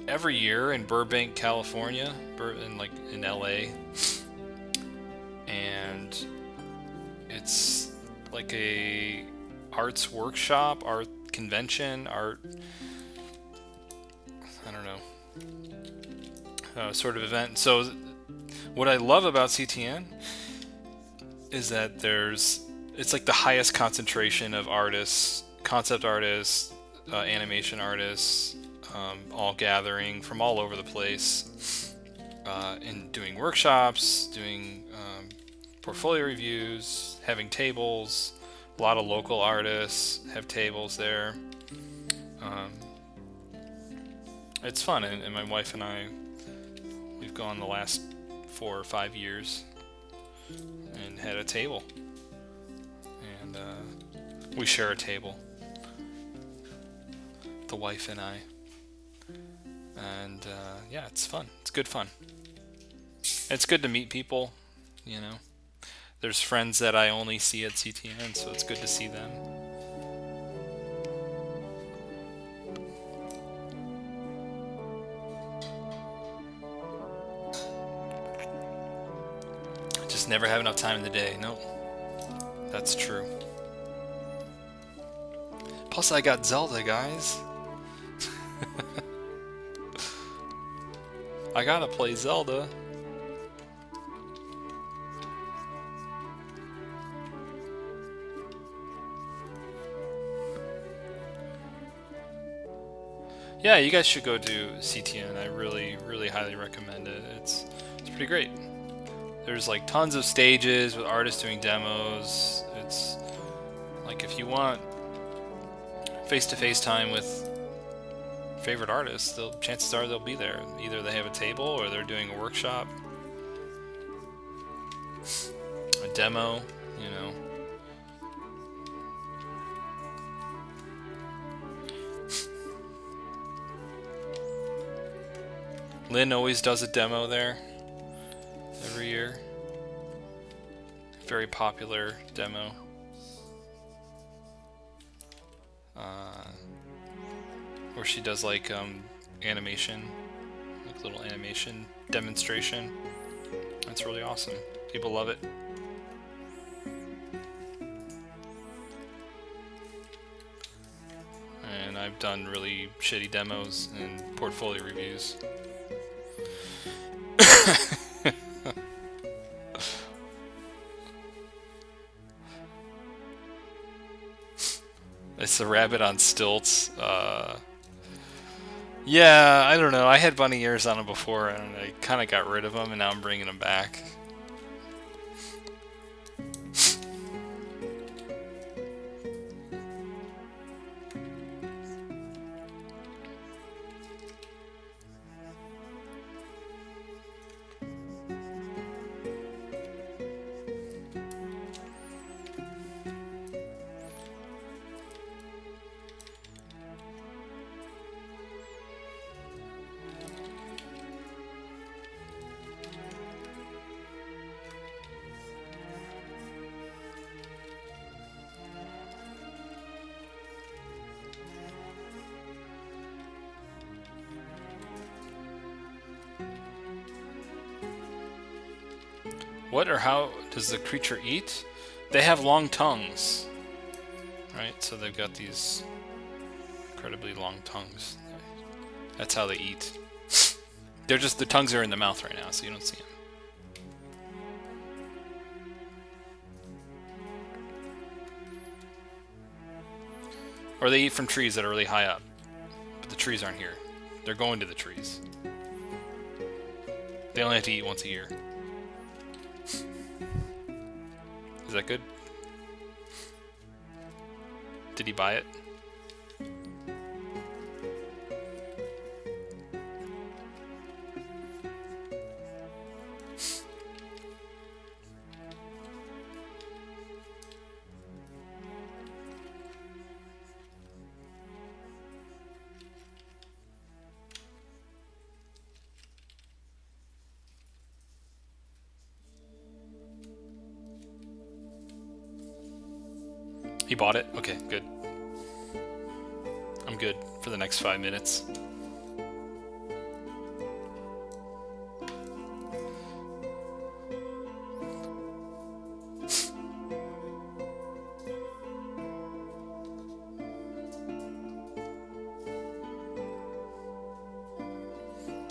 every year in Burbank, California, in LA, and it's like a arts workshop, art convention, art, I don't know, sort of event. So what I love about CTN is that it's like the highest concentration of artists, concept artists, animation artists, all gathering from all over the place, and doing workshops, doing portfolio reviews, having tables. A lot of local artists have tables there. It's fun, and my wife and I, we've gone the last 4 or 5 years and had a table, and we share a table, the wife and I, and yeah, it's fun. It's good fun. It's good to meet people, you know. There's friends that I only see at CTN, so it's good to see them. I just never have enough time in the day. Nope. That's true. Plus, I got Zelda, guys. I gotta play Zelda. Yeah, you guys should go to CTN. I really, really highly recommend it. It's pretty great. There's like tons of stages with artists doing demos. It's like if you want face-to-face time with favorite artists, chances are they'll be there. Either they have a table or they're doing a workshop, a demo, you know. Lynn always does a demo there every year. Very popular demo. Where she does like animation, like little animation demonstration. That's really awesome. People love it. And I've done really shitty demos and portfolio reviews. It's a rabbit on stilts. Yeah, I don't know. I had bunny ears on them before, and I kind of got rid of them, and now I'm bringing them back. What or how does the creature eat? They have long tongues. Right, so they've got these incredibly long tongues. That's how they eat. They're just, the tongues are in the mouth right now, so you don't see them. Or they eat from trees that are really high up. But the trees aren't here. They're going to the trees. They only have to eat once a year. Is that good? Did he buy it? He bought it? Okay, good. I'm good for the next 5 minutes.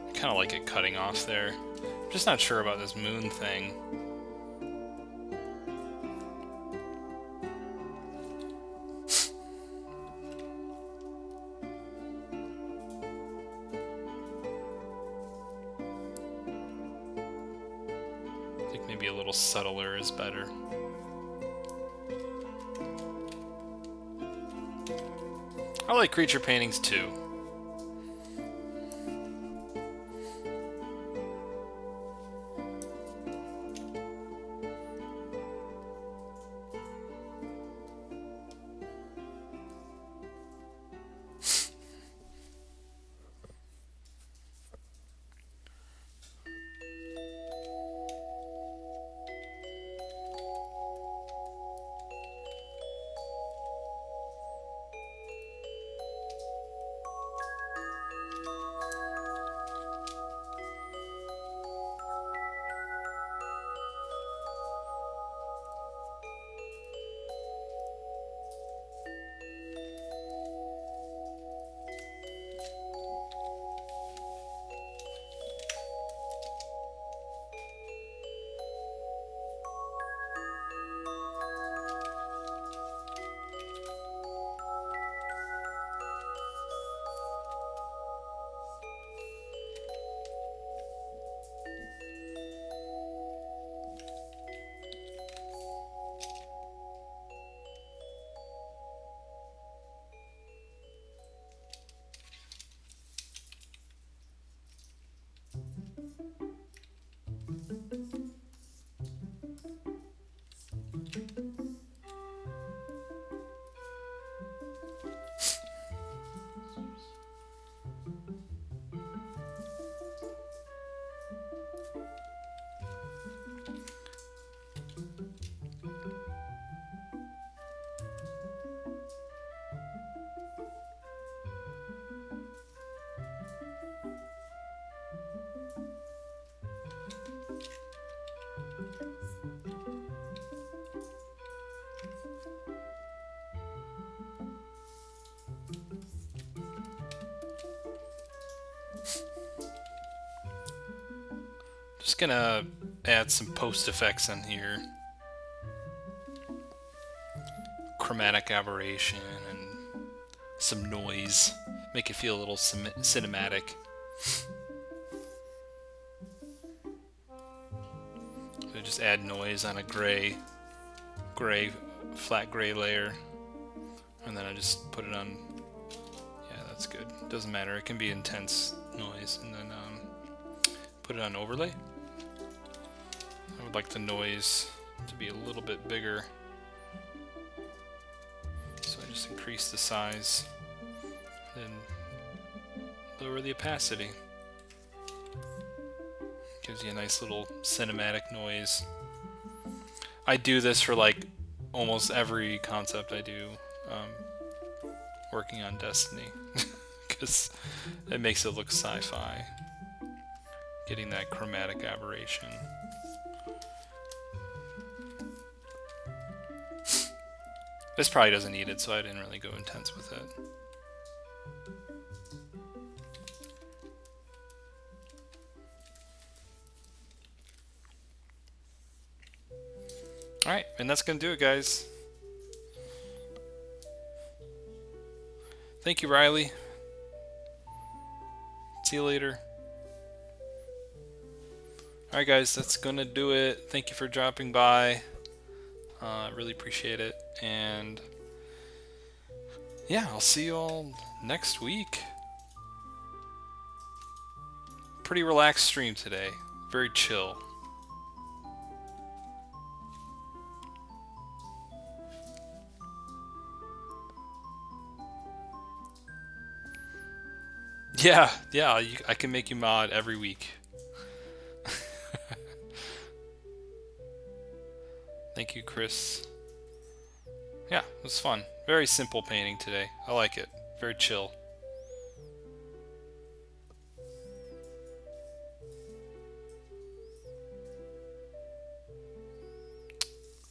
I kind of like it cutting off there. I'm just not sure about this moon thing. Maybe a little subtler is better. I like creature paintings too. Just gonna add some post effects in here. Chromatic aberration and some noise. Make it feel a little cinematic. So just add noise on a flat gray layer. And then I just put it on, yeah, that's good. Doesn't matter, it can be intense noise. And then put it on overlay. I would like the noise to be a little bit bigger. So I just increase the size, then lower the opacity. Gives you a nice little cinematic noise. I do this for like almost every concept I do working on Destiny because it makes it look sci-fi. Getting that chromatic aberration. This probably doesn't need it, so I didn't really go intense with it. Alright, and that's going to do it, guys. Thank you, Riley. See you later. Alright, guys, that's going to do it. Thank you for dropping by. I really appreciate it. And yeah, I'll see you all next week. Pretty relaxed stream today. Very chill. Yeah, I can make you mod every week. Thank you, Chris. Yeah, it was fun. Very simple painting today. I like it. Very chill.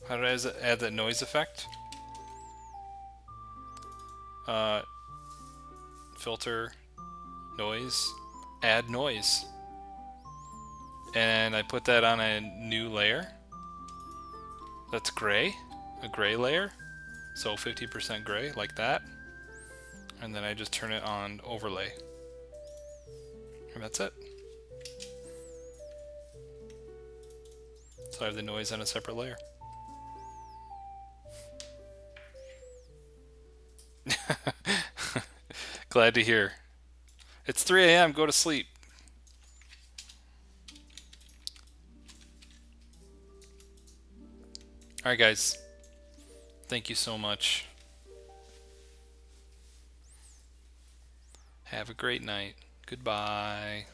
How did I add that noise effect? Filter, noise, add noise. And I put that on a new layer. That's gray, a gray layer. So 50% gray, like that. And then I just turn it on overlay. And that's it. So I have the noise on a separate layer. Glad to hear. It's 3 a.m. Go to sleep. Alright, guys. Thank you so much. Have a great night. Goodbye.